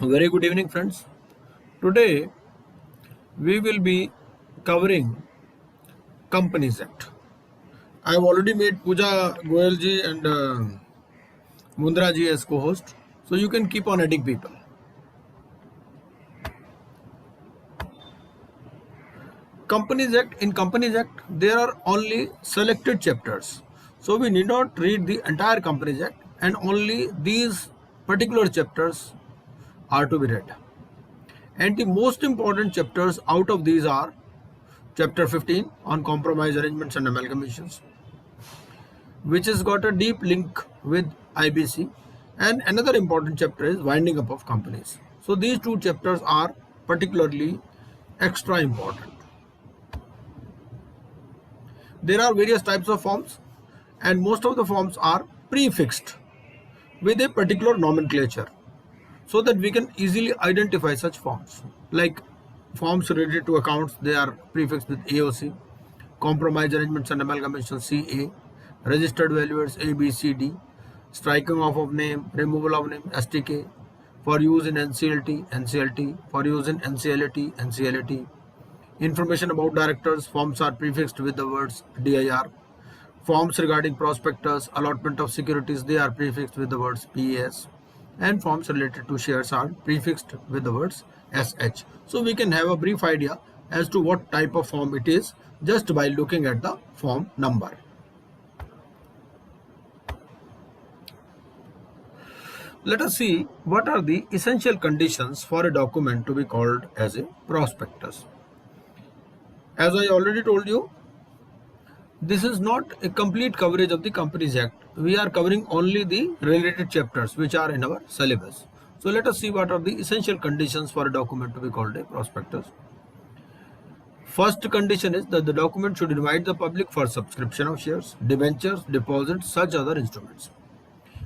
Very good evening, friends. Today we will be covering Companies Act. I have already made Pooja Goyal ji and Mundra ji as co-host, so you can keep on adding people. Companies Act. In Companies Act, there are only selected chapters, so we need not read the entire Companies Act, and only these particular chapters are to be read. And the most important chapters out of these are Chapter 15 on compromise arrangements and amalgamations, which has got a deep link with IBC, and another important chapter is winding up of companies. So these two chapters are particularly extra important. There are various types of forms, and most of the forms are prefixed with a particular nomenclature so that we can easily identify such forms. Like forms related to accounts, they are prefixed with AOC, compromise arrangements and amalgamation CA, registered valuers ABCD, striking off of name, removal of name STK, for use in NCLT, for use in NCLAT. Information about directors, forms are prefixed with the words DIR. Forms regarding prospectus, allotment of securities, they are prefixed with the words PAS. And forms related to shares are prefixed with the words SH. So we can have a brief idea as to what type of form it is just by looking at the form number. Let us see what are the essential conditions for a document to be called as a prospectus. As I already told you, this is not a complete coverage of the Companies Act. We are covering only the related chapters which are in our syllabus. So let us see what are the essential conditions for a document to be called a prospectus. First condition is that the document should invite the public for subscription of shares, debentures, deposits, such other instruments.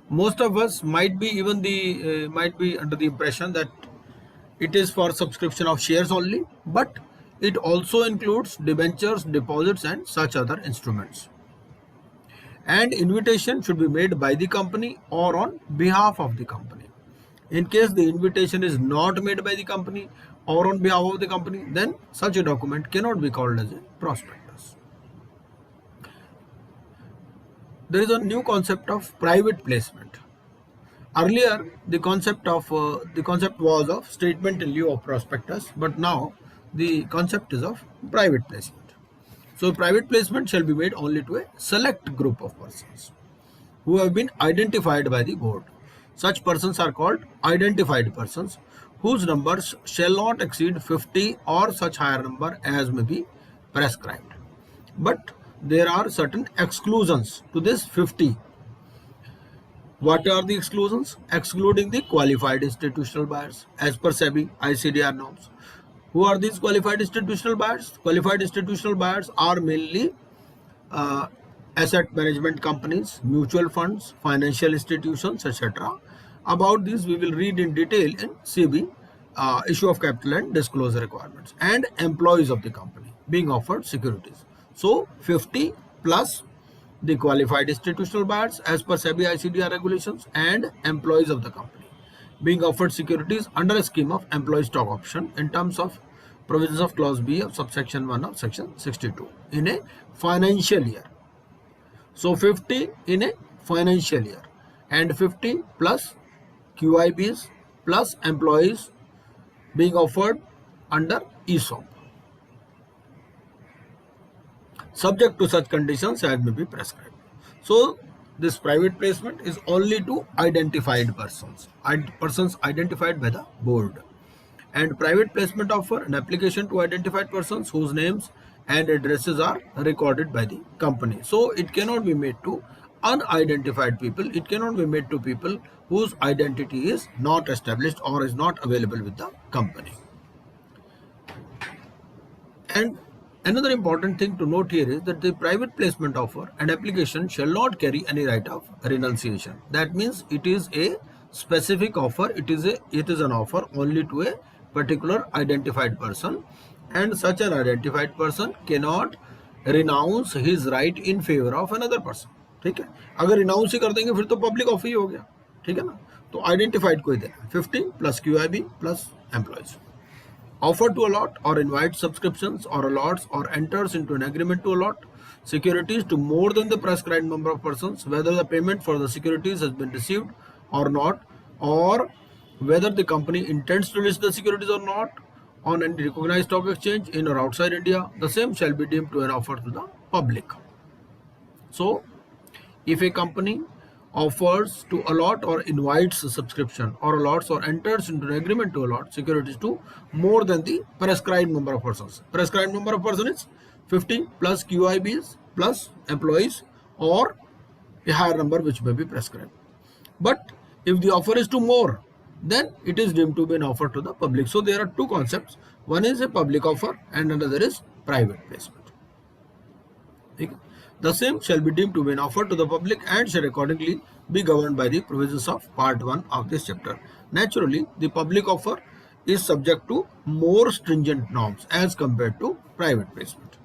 Most of us might be under the impression that it is for subscription of shares only, but it also includes debentures, deposits, and such other instruments. And invitation should be made by the company or on behalf of the company. In case the invitation is not made by the company or on behalf of the company, then such a document cannot be called as a prospectus. There is a new concept of private placement. Earlier, the concept was of statement in lieu of prospectus, but now the concept is of private placement. So private placement shall be made only to a select group of persons who have been identified by the board. Such persons are called identified persons whose numbers shall not exceed 50 or such higher number as may be prescribed. But there are certain exclusions to this 50. What are the exclusions? Excluding the qualified institutional buyers as per SEBI ICDR norms. Who are these qualified institutional buyers? Qualified institutional buyers are mainly asset management companies, mutual funds, financial institutions, etc. About these we will read in detail in SEBI issue of capital and disclosure requirements, and employees of the company being offered securities. So 50 plus the qualified institutional buyers as per SEBI ICDR regulations and employees of the company being offered securities under a scheme of employee stock option in terms of provisions of clause B of subsection 1 of section 62 in a financial year. So 50 in a financial year and 50 plus QIBs plus employees being offered under ESOP, subject to such conditions as may be prescribed. So this private placement is only to identified persons identified by the board. And private placement offer an application to identified persons whose names and addresses are recorded by the company. So it cannot be made to unidentified people. It cannot be made to people whose identity is not established or is not available with the company. And another important thing to note here is that the private placement offer and application shall not carry any right of renunciation. That means it is a specific offer. It is an offer only to a particular identified person, and such an identified person cannot renounce his right in favor of another person. ठीक है, अगर renounce ही कर देंगे फिर तो public offer ही हो गया. ठीक है ना। तो आइडेंटिफाइड को ही देना 50 plus QIB plus employees. Offer to allot or invite subscriptions or allots or enters into an agreement to allot securities to more than the prescribed number of persons, whether the payment for the securities has been received or not, or whether the company intends to list the securities or not on any recognized stock exchange in or outside India, the same shall be deemed to an offer to the public. So, if a company offers to allot or invites a subscription or allots or enters into an agreement to allot securities to more than the prescribed number of persons. Prescribed number of persons is 50 plus QIBs plus employees or a higher number which may be prescribed. But if the offer is to more, then it is deemed to be an offer to the public. So there are two concepts. One is a public offer and another is private placement. Okay. The same shall be deemed to be an offer to the public and shall accordingly be governed by the provisions of part 1 of this chapter. Naturally, the public offer is subject to more stringent norms as compared to private placement.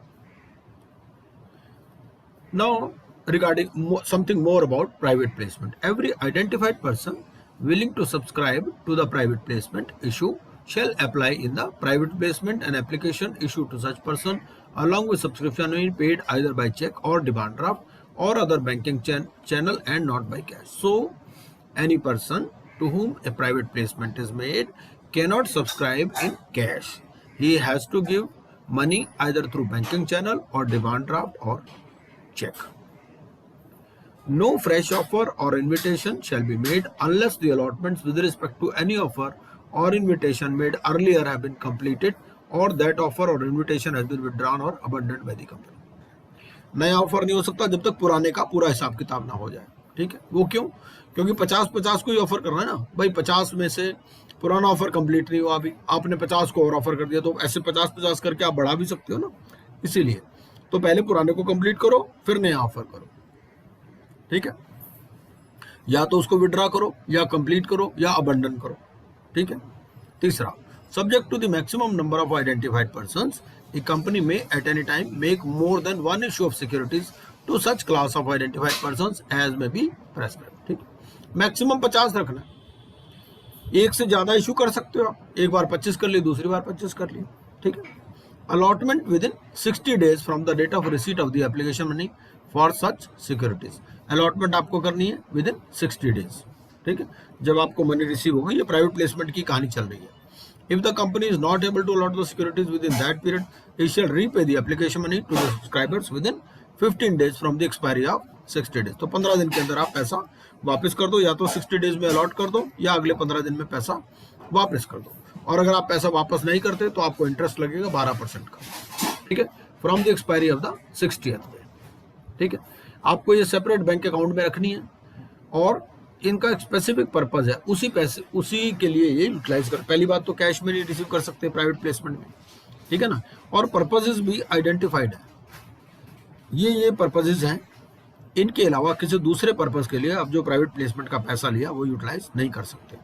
Now, regarding something more about private placement. Every identified person willing to subscribe to the private placement issue shall apply in the private placement an application issued to such person along with subscription fee paid either by check or demand draft or other banking channel and not by cash. So, any person to whom a private placement is made cannot subscribe in cash. He has to give money either through banking channel or demand draft or check. No fresh offer or invitation shall be made unless the allotments with respect to any offer or invitation made earlier have been completed or that offer or invitation has been withdrawn or abandoned by the company. नया offer नहीं हो सकता जब तक पुराने का पूरा हिसाब किताब ना हो जाए, ठीक है। वो क्यों? क्योंकि 50-50 को ही ऑफर करना है ना भाई। 50 में से पुराना ऑफर कंप्लीट नहीं हुआ, अभी आपने 50 को और ऑफर कर दिया, तो ऐसे 50-50 करके आप बढ़ा भी सकते हो ना। इसीलिए तो पहले पुराने को कंप्लीट करो फिर नया ऑफर करो, ठीक है। या तो उसको विड्रॉ करो या कंप्लीट करो या अबंडन करो, ठीक है। तीसरा, subject to the maximum number of identified persons, a company may at any time make more than one issue of securities to such class of identified persons as may be prescribed, ठीक है। Maximum 50 रखना, एक से ज्यादा issue कर सकते हो आप, एक बार 25 कर लिए, दूसरी बार 25 कर लिए, ठीक है। Allotment within 60 days from the date of receipt of the application money for such securities. Allotment आपको करनी है विद इन 60 days, ठीक है, जब आपको मनी रिसीव होगा। ये प्राइवेट प्लेसमेंट की कहानी चल रही है। If the company is not able to allot the securities within that period, it shall repay the application money to the subscribers within 15 days from the expiry of 60 days. तो 15 दिन के अंदर आप पैसा वापस कर दो, या तो 60 days में अलॉट कर दो या अगले 15 दिन में पैसा वापस कर दो। और अगर आप पैसा वापस नहीं करते तो आपको इंटरेस्ट लगेगा 12% का, ठीक है, from the expiry of the 60th day, ठीक है। आपको ये सेपरेट बैंक अकाउंट में रखनी है और इनका एक स्पेसिफिक पर्पज है, उसी पैसे उसी के लिए ये यूटिलाइज कर। पहली बात तो कैश में नहीं रिसीव कर सकते प्राइवेट प्लेसमेंट में, ठीक है ना। और पर्पजेस भी आइडेंटिफाइड है, ये पर्पजेस हैं। इनके अलावा किसी दूसरे पर्पज के लिए आप जो प्राइवेट प्लेसमेंट का पैसा लिया वो यूटिलाइज नहीं कर सकते।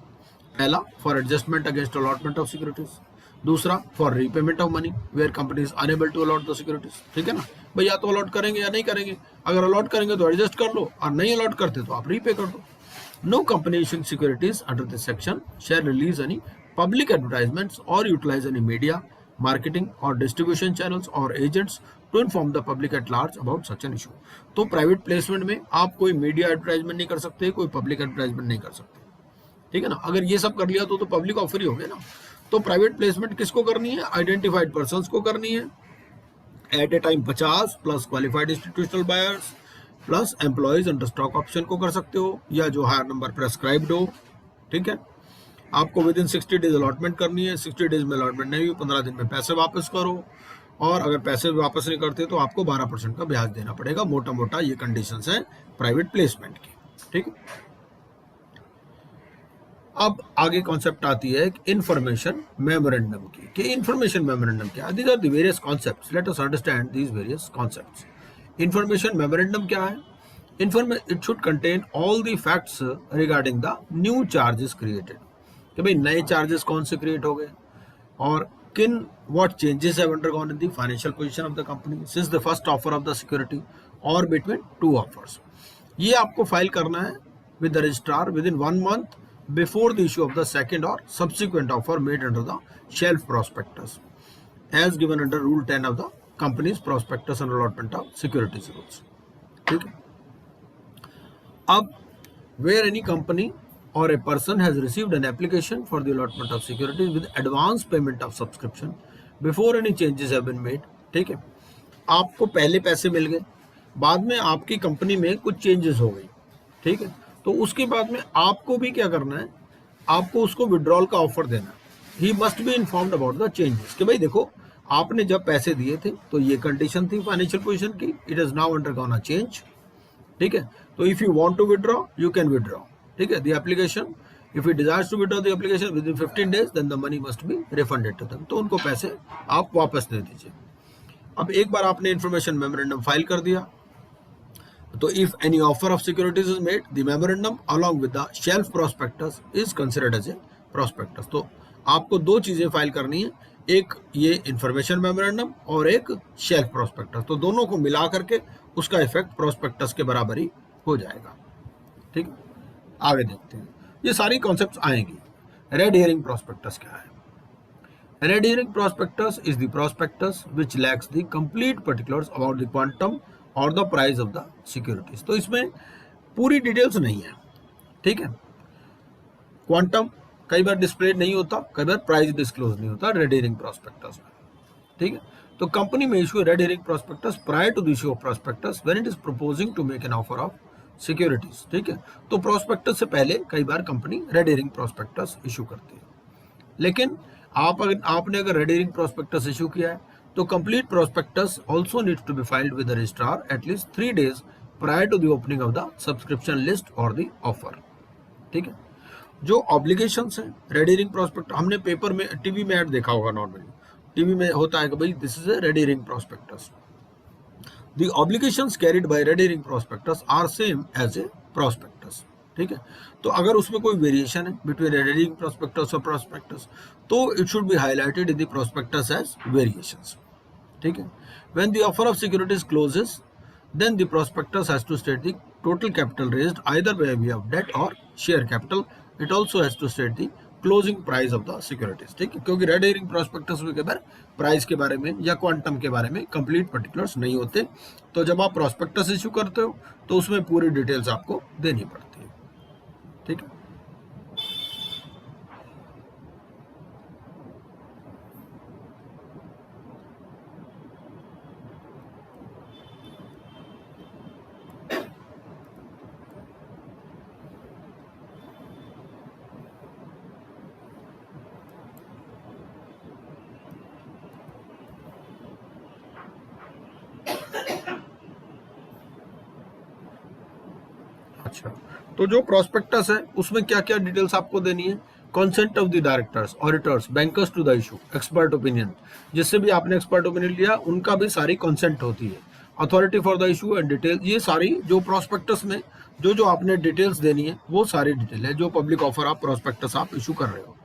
पहला, for adjustment against allotment of securities. दूसरा, for repayment of money where company is unable to allot the securities, ठीक है ना। भाई या तो अलॉट करेंगे या नहीं करेंगे, अगर अलॉट करेंगे तो एडजस्ट कर लो और नहीं अलॉट करते तो आप रीपे कर दो। No company issuing securities under this section shall release any public advertisements or utilize any media, marketing or distribution channels or agents to inform the public at large about such an issue. तो private placement में आप कोई media advertisement नहीं कर सकते, कोई public advertisement नहीं कर सकते, ठीक है ना। अगर ये सब कर लिया तो पब्लिक ऑफर ही हो गया ना। तो प्राइवेट प्लेसमेंट किसको करनी है? आइडेंटिफाइड पर्संस को करनी है at a time 50 plus qualified institutional buyers plus employees under stock option को कर सकते हो, या जो हायर नंबर प्रेस्क्राइब्ड हो, ठीक है। आपको विद इन 60 days अलॉटमेंट करनी है। 60 days में अलॉटमेंट नहीं हुई, 15 दिन में पैसे वापस करो, और अगर पैसे वापस नहीं करते तो आपको 12% का ब्याज देना पड़ेगा। मोटा मोटा ये कंडीशंस हैं प्राइवेट प्लेसमेंट की, ठीक है। अब आगे कॉन्सेप्ट आती है इन्फॉर्मेशन मेमोरेंडम की, कि इन्फॉर्मेशन मेमोरेंडम क्या है। These are the various concepts, let us understand these various concepts. Information memorandum क्या है? It should contain all the facts regarding the new charges created, कि भाई नए चार्जेस कौन से क्रिएट हो गए और किन what changes have undergone in the financial position of the company since the first offer of the security और बिटवीन टू ऑफर्स। ये आपको फाइल करना है with the registrar within 1 month before the issue of the second or subsequent offer made under the shelf prospectus as given under Rule 10 of the company's prospectus and allotment of securities rules. ठीक है. अब where any company or a person has received an application for the allotment of securities with advance payment of subscription before any changes have been made. ठीक है, आपको पहले पैसे मिल गए, बाद में आपकी कंपनी में कुछ चेंजेस हो गई. ठीक है, तो उसके बाद में आपको भी क्या करना है, आपको उसको विड्रॉल का ऑफर देना. He must be informed about the changes कि भाई देखो आपने जब पैसे दिए थे तो ये कंडीशन थी फाइनेंशियल पोजीशन की, it is now undergone a change. ठीक है, तो if you want to withdraw you can withdraw. ठीक है, the application if you desires to withdraw the application within 15 days then the money must be refunded to them. तो उनको पैसे आप वापस दे दीजिए. अब एक बार आपने इन्फॉर्मेशन मेमोरेंडम फाइल कर दिया, तो if any offer of securities is made the memorandum along with the shelf prospectus is considered as a prospectus. तो आपको दो चीजें फाइल करनी है, एक ये इन्फॉर्मेशन मेमोरेंडम और एक शेल्फ प्रोस्पेक्टस. तो दोनों को मिला करके उसका इफेक्ट प्रोस्पेक्टस के बराबर ही हो जाएगा. ठीक है, आगे देखते हैं. ये सारी कॉन्सेप्ट्स आएंगी. रेड हेयरिंग प्रोस्पेक्टस क्या है? Red herring prospectus is the prospectus which lacks the complete particulars about the quantum or the price of the securities. तो इसमें पूरी डिटेल्स नहीं है. ठीक है, क्वांटम कई बार डिस्प्ले नहीं होता, कई बार प्राइस डिस्क्लोज नहीं होता रेड हेयरिंग प्रोस्पेक्टस में. ठीक है, तो कंपनी में issue red herring prospectus prior to the issue of prospectus when it is proposing to make an offer of securities. ठीक है, तो प्रोस्पेक्टस से पहले कई बार company red herring prospectus issue करती है. लेकिन आपने अगर रेड हेयरिंग प्रोस्पेक्टस इशू किया है तो complete prospectus also needs to be filed with the registrar at least 3 days prior to the opening of the subscription list और द ऑफर. ठीक है, जो ऑब्लिगेशंस हैं रेड हेयरिंग प्रोस्पेक्टस, हमने पेपर में टीवी में ऐड देखा होगा. नॉर्मली टीवी में होता है कि भाई this is a red herring prospectus. The obligations carried by red herring prospectus are same as a prospectus. ठीक है, तो अगर उसमें कोई वेरिएशन है बिटवीन रेड हेयरिंग प्रोस्पेक्टस और प्रोस्पेक्टस तो it should be highlighted in the prospectus as variations. ठीक है, when the offer of securities closes then the prospectus has to state the total capital raised either by way of debt और share capital. It also has to state the closing price of the securities. ठीक है, क्योंकि red herring prospectus में कई बार price के बारे में या क्वांटम के बारे में कंप्लीट पर्टिकुलर्स नहीं होते. तो जब आप प्रोस्पेक्टस इशू करते हो तो उसमें पूरी डिटेल्स आपको देनी पड़ती है. ठीक है, अच्छा, तो जो प्रोस्पेक्टस है उसमें क्या क्या डिटेल्स आपको देनी है? Consent of the directors, auditors, bankers to the issue, expert opinion, जिससे भी आपने एक्सपर्ट ओपिनियन लिया उनका भी सारी कंसेंट होती है. Authority for the issue and detail, ये सारी जो प्रोस्पेक्टस में जो आपने डिटेल्स देनी है वो सारी डिटेल है जो पब्लिक ऑफर आप प्रोस्पेक्टस आप इशू कर रहे हो.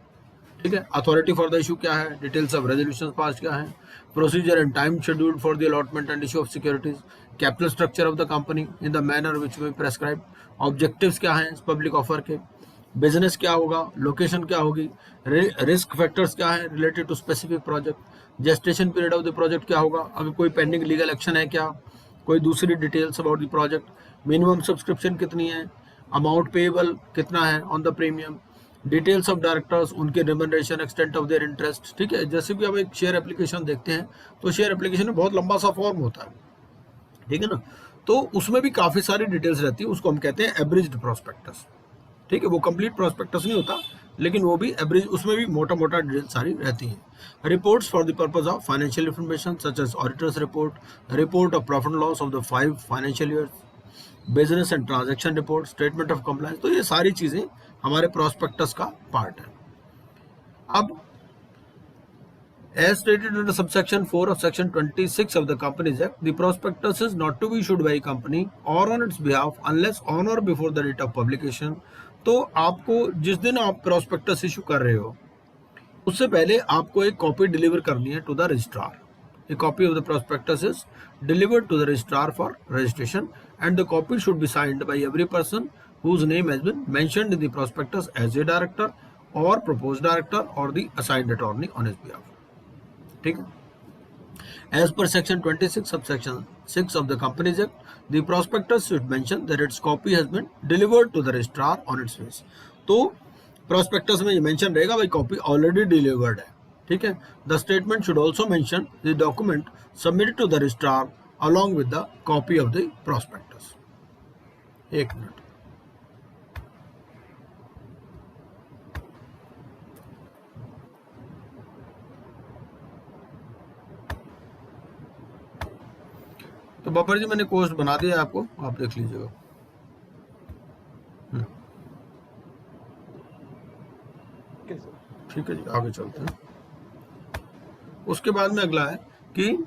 ठीक है, अथॉरिटी फॉर द इशू क्या है, डिटेल्स ऑफ रेजोल्यूशन पास क्या है, procedure and time scheduled for the allotment and issue of securities, capital structure of the company in the manner which में प्रेस्क्राइब, ऑब्जेक्टिव्स क्या हैं पब्लिक ऑफर के, business क्या होगा, लोकेशन क्या होगी, रिस्क फैक्टर्स क्या है related to specific project, gestation period of the project क्या होगा, अगर कोई पेंडिंग लीगल एक्शन है क्या, कोई दूसरी details about the project, minimum subscription कितनी है, अमाउंट पेएबल कितना है on the premium, details of directors, उनके remuneration, extent of their interest. ठीक है, जैसे भी हम एक शेयर एप्लीकेशन देखते हैं तो शेयर एप्लीकेशन में बहुत लंबा सा फॉर्म होता है. ठीक है ना, तो उसमें भी काफी सारी डिटेल्स रहती है, उसको हम कहते हैं एब्रिज्ड प्रोस्पेक्टस. ठीक है, वो कंप्लीट प्रोस्पेक्टस नहीं होता लेकिन वो भी एब्रिज, उसमें भी मोटा मोटा डिटेल्स सारी रहती हैं. Reports for the purpose of financial information such as auditors report, report of profit and loss of the 5 financial years, business and transaction report, statement of compliance. तो ये सारी चीजें हमारे प्रोस्पेक्टस का पार्ट है. अब as stated under subsection 4 of section 26 of the Companies Act, the prospectus is not to be issued by a company or on its behalf unless on or before the date of publication. तो आपको जिस दिन आप prospectus issue कर रहे हो उससे पहले आपको एक कॉपी डिलीवर करनी है to the registrar. A copy of the prospectus is delivered to the registrar for registration and the copy should be signed by every person whose name has been mentioned in the prospectus as a director or proposed director or the assigned attorney on his behalf. ठीक है. As per section 26 subsection 6 of the Companies Act, the prospectus should mention that its copy has been delivered to the registrar on its face. तो prospectus में ये mention रहेगा भाई copy already delivered है. ठीक है. The statement should also mention the document submitted to the registrar along with the copy of the prospectus. एक minute. तो बाबर जी मैंने कोर्स बना दिया आपको, आप देख लीजिएगा. ठीक है जी, आगे चलते हैं. उसके बाद में अगला है कि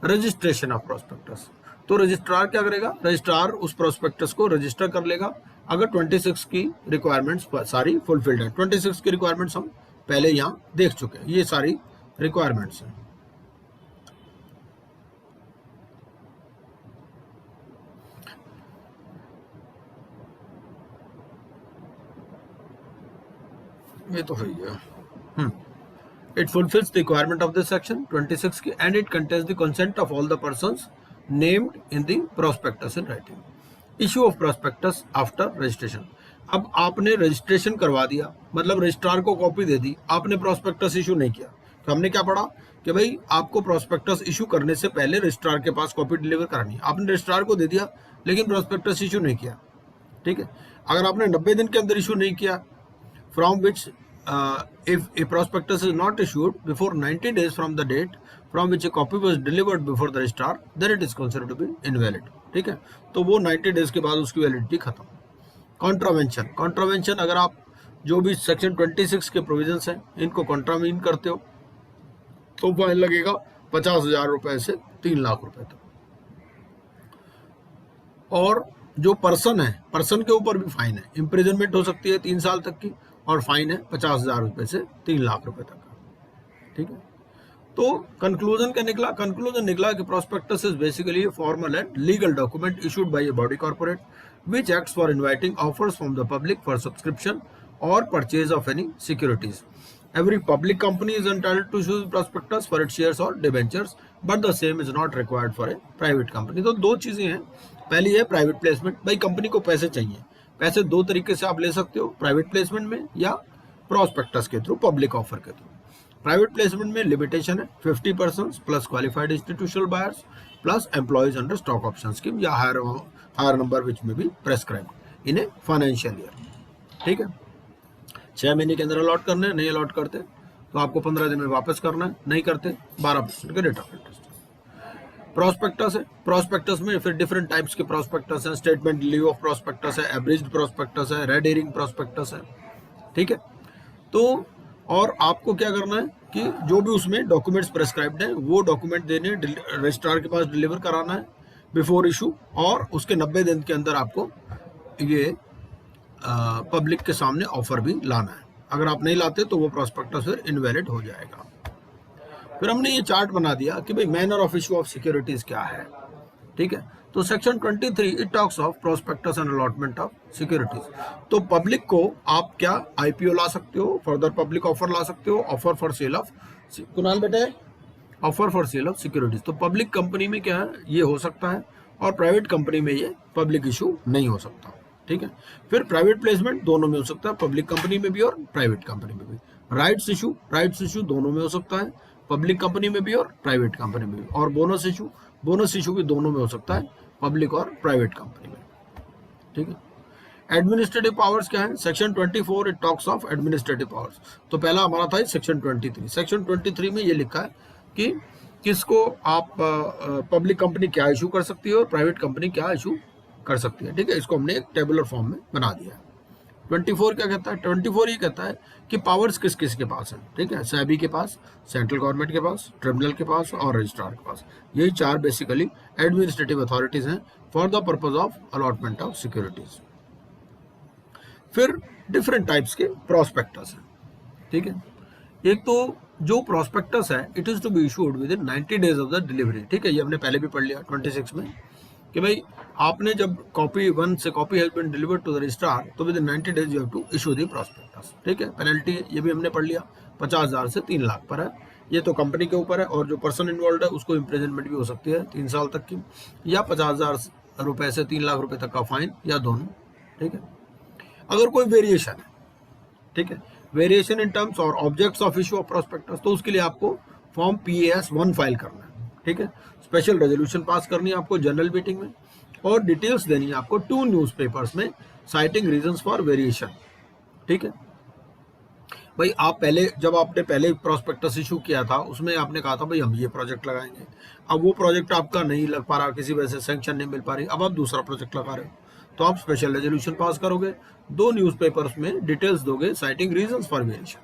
रजिस्ट्रेशन ऑफ प्रोस्पेक्टस. तो रजिस्ट्रार क्या करेगा? रजिस्ट्रार उस प्रोस्पेक्टस को रजिस्टर कर लेगा अगर 26 की रिक्वायरमेंट्स सारी फुलफिल्ड है. 26 की रिक्वायरमेंट्स हम पहले यहाँ देख चुके हैं, ये सारी रिक्वायरमेंट्स हैं. ये तो है ही. It fulfills the requirement of this section 26 की and it contains the consent of all the persons named in the prospectus in writing. Issue of prospectus after registration. अब आपने रजिस्ट्रेशन करवा दिया, मतलब रजिस्ट्रार को कॉपी दे दी, आपने प्रोस्पेक्टस इशू नहीं किया. तो हमने क्या पढ़ा कि भाई आपको प्रोस्पेक्टस इशू करने से पहले रजिस्ट्रार के पास कॉपी डिलीवर करानी है. आपने रजिस्ट्रार को दे दिया लेकिन प्रोस्पेक्टस इशू नहीं किया. ठीक है. अगर आपने 90 दिन के अंदर इशू नहीं किया, from which if a prospectus is not issued before 90 days from the date from which a copy was delivered before the registrar, then it is considered to be invalid. ठीक है. तो वो 90 डेज के बाद उसकी validity खत्म. Contravention. Contravention, अगर आप जो भी सेक्शन 26 के प्रोविजंस हैं इनको कॉन्ट्रावीन करते हो तो फाइन लगेगा 50,000 रुपए से 3 लाख रुपए तक. और जो पर्सन है, पर्सन के ऊपर भी फाइन है. इम्प्रिजनमेंट हो सकती है 3 साल तक की और फाइन है 50,000 रुपए से 3 लाख रुपए तक का. ठीक है. तो कंक्लूजन क्या निकला? कंक्लूजन निकला कि prospectus is basically formal and legal document issued by a body corporate which acts for inviting offers from the public for subscription or purchase of any securities. Every public company is entitled to issue prospectus for its shares or debentures, but the same is not required for a private company. तो दो चीजें हैं. पहली है private placement. भाई company को पैसे चाहिए, पैसे दो तरीके से आप ले सकते हो, प्राइवेट प्लेसमेंट में या प्रोस्पेक्टस के थ्रू, पब्लिक ऑफर के थ्रू. प्राइवेट प्लेसमेंट में लिमिटेशन है 50% plus qualified institutional buyers plus employees under stock option scheme या हायर नंबर विच में भी prescribe in a financial year. ठीक है. 6 महीने के अंदर अलॉट करने हैं, नहीं अलॉट करते तो आपको 15 दिन में वापस करना है, नहीं करते 12% का रेट ऑफ इंटरेस्ट. प्रोस्पेक्टस है. प्रोस्पेक्टस में फिर डिफरेंट टाइप्स के प्रोस्पेक्टस है. स्टेटमेंट लीव ऑफ प्रोस्पेक्टस है, एब्रिज्ड प्रोस्पेक्टस है, रेड हेरिंग प्रोस्पेक्टस है. ठीक है. तो और आपको क्या करना है कि जो भी उसमें डॉक्यूमेंट्स प्रेस्क्राइब्ड हैं वो डॉक्यूमेंट देने रजिस्ट्रार के पास डिलीवर कराना है बिफोर इशू, और उसके 90 दिन के अंदर आपको ये पब्लिक के सामने ऑफर भी लाना है. अगर आप नहीं लाते तो वो प्रोस्पेक्टस फिर इनवैलिड हो जाएगा. फिर हमने ये चार्ट बना दिया कि भाई manner of issue of securities क्या है. ठीक है. तो section 23 it talks of prospectus and allotment of securities. तो पब्लिक को आप क्या आईपीओ ला सकते हो, फर्दर पब्लिक ऑफर ला सकते हो, offer for sale of, Kunal बेटा है, offer for sale of securities. तो पब्लिक कंपनी में क्या है ये हो सकता है और प्राइवेट कंपनी में ये पब्लिक इशू नहीं हो सकता. ठीक है. फिर प्राइवेट प्लेसमेंट दोनों में हो सकता है, पब्लिक कंपनी में भी और प्राइवेट कंपनी में भी. राइट्स इशू दोनों में हो सकता है, पब्लिक कंपनी में भी और प्राइवेट कंपनी में भी. और बोनस इशू भी दोनों में हो सकता है, पब्लिक और प्राइवेट कंपनी में. ठीक है. एडमिनिस्ट्रेटिव पावर्स क्या है? Section 24 it talks of administrative powers. तो पहला हमारा था सेक्शन 23. सेक्शन 23 में ये लिखा है कि किसको आप पब्लिक कंपनी क्या इशू कर सकती है और प्राइवेट कंपनी क्या इशू कर सकती है. ठीक है. इसको हमने एक टेबुलर फॉर्म में बना दिया है. 24 क्या कहता है? 24 ये कहता है कि पावर्स किस किस के पास है. ठीक है. सेबी के पास, सेंट्रल गवर्नमेंट के पास, ट्रिब्यूनल के पास और रजिस्ट्रार के पास. यही 4 बेसिकली एडमिनिस्ट्रेटिव अथॉरिटीज हैं for the purpose of allotment of securities. फिर डिफरेंट टाइप्स के प्रोस्पेक्टस हैं. ठीक है. एक तो जो प्रोस्पेक्टस है it is to be issued within 90 days of the delivery. ठीक है. ये हमने पहले भी पढ़ लिया 26 में कि भाई आपने जब कॉपी 1 से copy has been delivered to the registrar, तो within 90 days you have to issue the prospectus. ठीक है, पेनल्टी ये भी हमने पढ़ लिया 50,000 से 3 लाख पर है। ये तो कंपनी के ऊपर है, और जो पर्सन इन्वॉल्व है उसको इम्प्रिजनमेंट भी हो सकती है 3 साल तक की, या 50,000 रुपए से 3 लाख रुपए तक का फाइन, या दोनों। ठीक है, अगर कोई वेरिएशन है, ठीक है, वेरिएशन इन टर्म्स और objects of issue of prospectus, तो उसके लिए आपको फॉर्म PAS 1 फाइल करना है। ठीक है, स्पेशल रेजोल्यूशन पास करनी है आपको जनरल मीटिंग में, और डिटेल्स देनी है आपको 2 न्यूज़पेपर्स में साइटिंग रीजंस फॉर वेरिएशन। ठीक है भाई, आप पहले जब आपने पहले प्रॉस्पेक्टस इशू किया था उसमें आपने कहा था भाई हम ये प्रोजेक्ट लगाएंगे, अब वो प्रोजेक्ट आपका नहीं लग पा रहा, किसी वजह से सैंक्शन नहीं मिल पा रही, अब आप दूसरा प्रोजेक्ट लगा रहे हो, तो आप स्पेशल रेजोल्यूशन पास करोगे, 2 न्यूज़पेपर्स में डिटेल्स दोगे साइटिंग रीजंस फॉर वेरिएशन,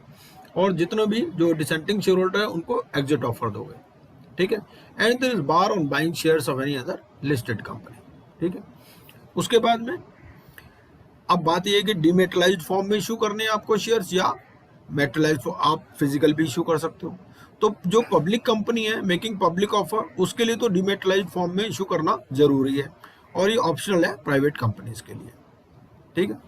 और जितने भी जो डिसेंटिंग शेयर होल्डर है उनको एग्जिट ऑफर दोगे। ठीक है, and there is bar on buying shares of any other listed company. ठीक है, उसके बाद में अब बात यह है कि डीमेटलाइज्ड फॉर्म में इशू करने हैं आपको शेयर्स, या मेटलाइज्ड आप फिजिकल भी इशू कर सकते हो। तो जो पब्लिक कंपनी है मेकिंग पब्लिक ऑफर, उसके लिए तो डीमेटलाइज्ड फॉर्म में इशू करना जरूरी है, और ये ऑप्शनल है प्राइवेट कंपनीज के लिए। ठीक है,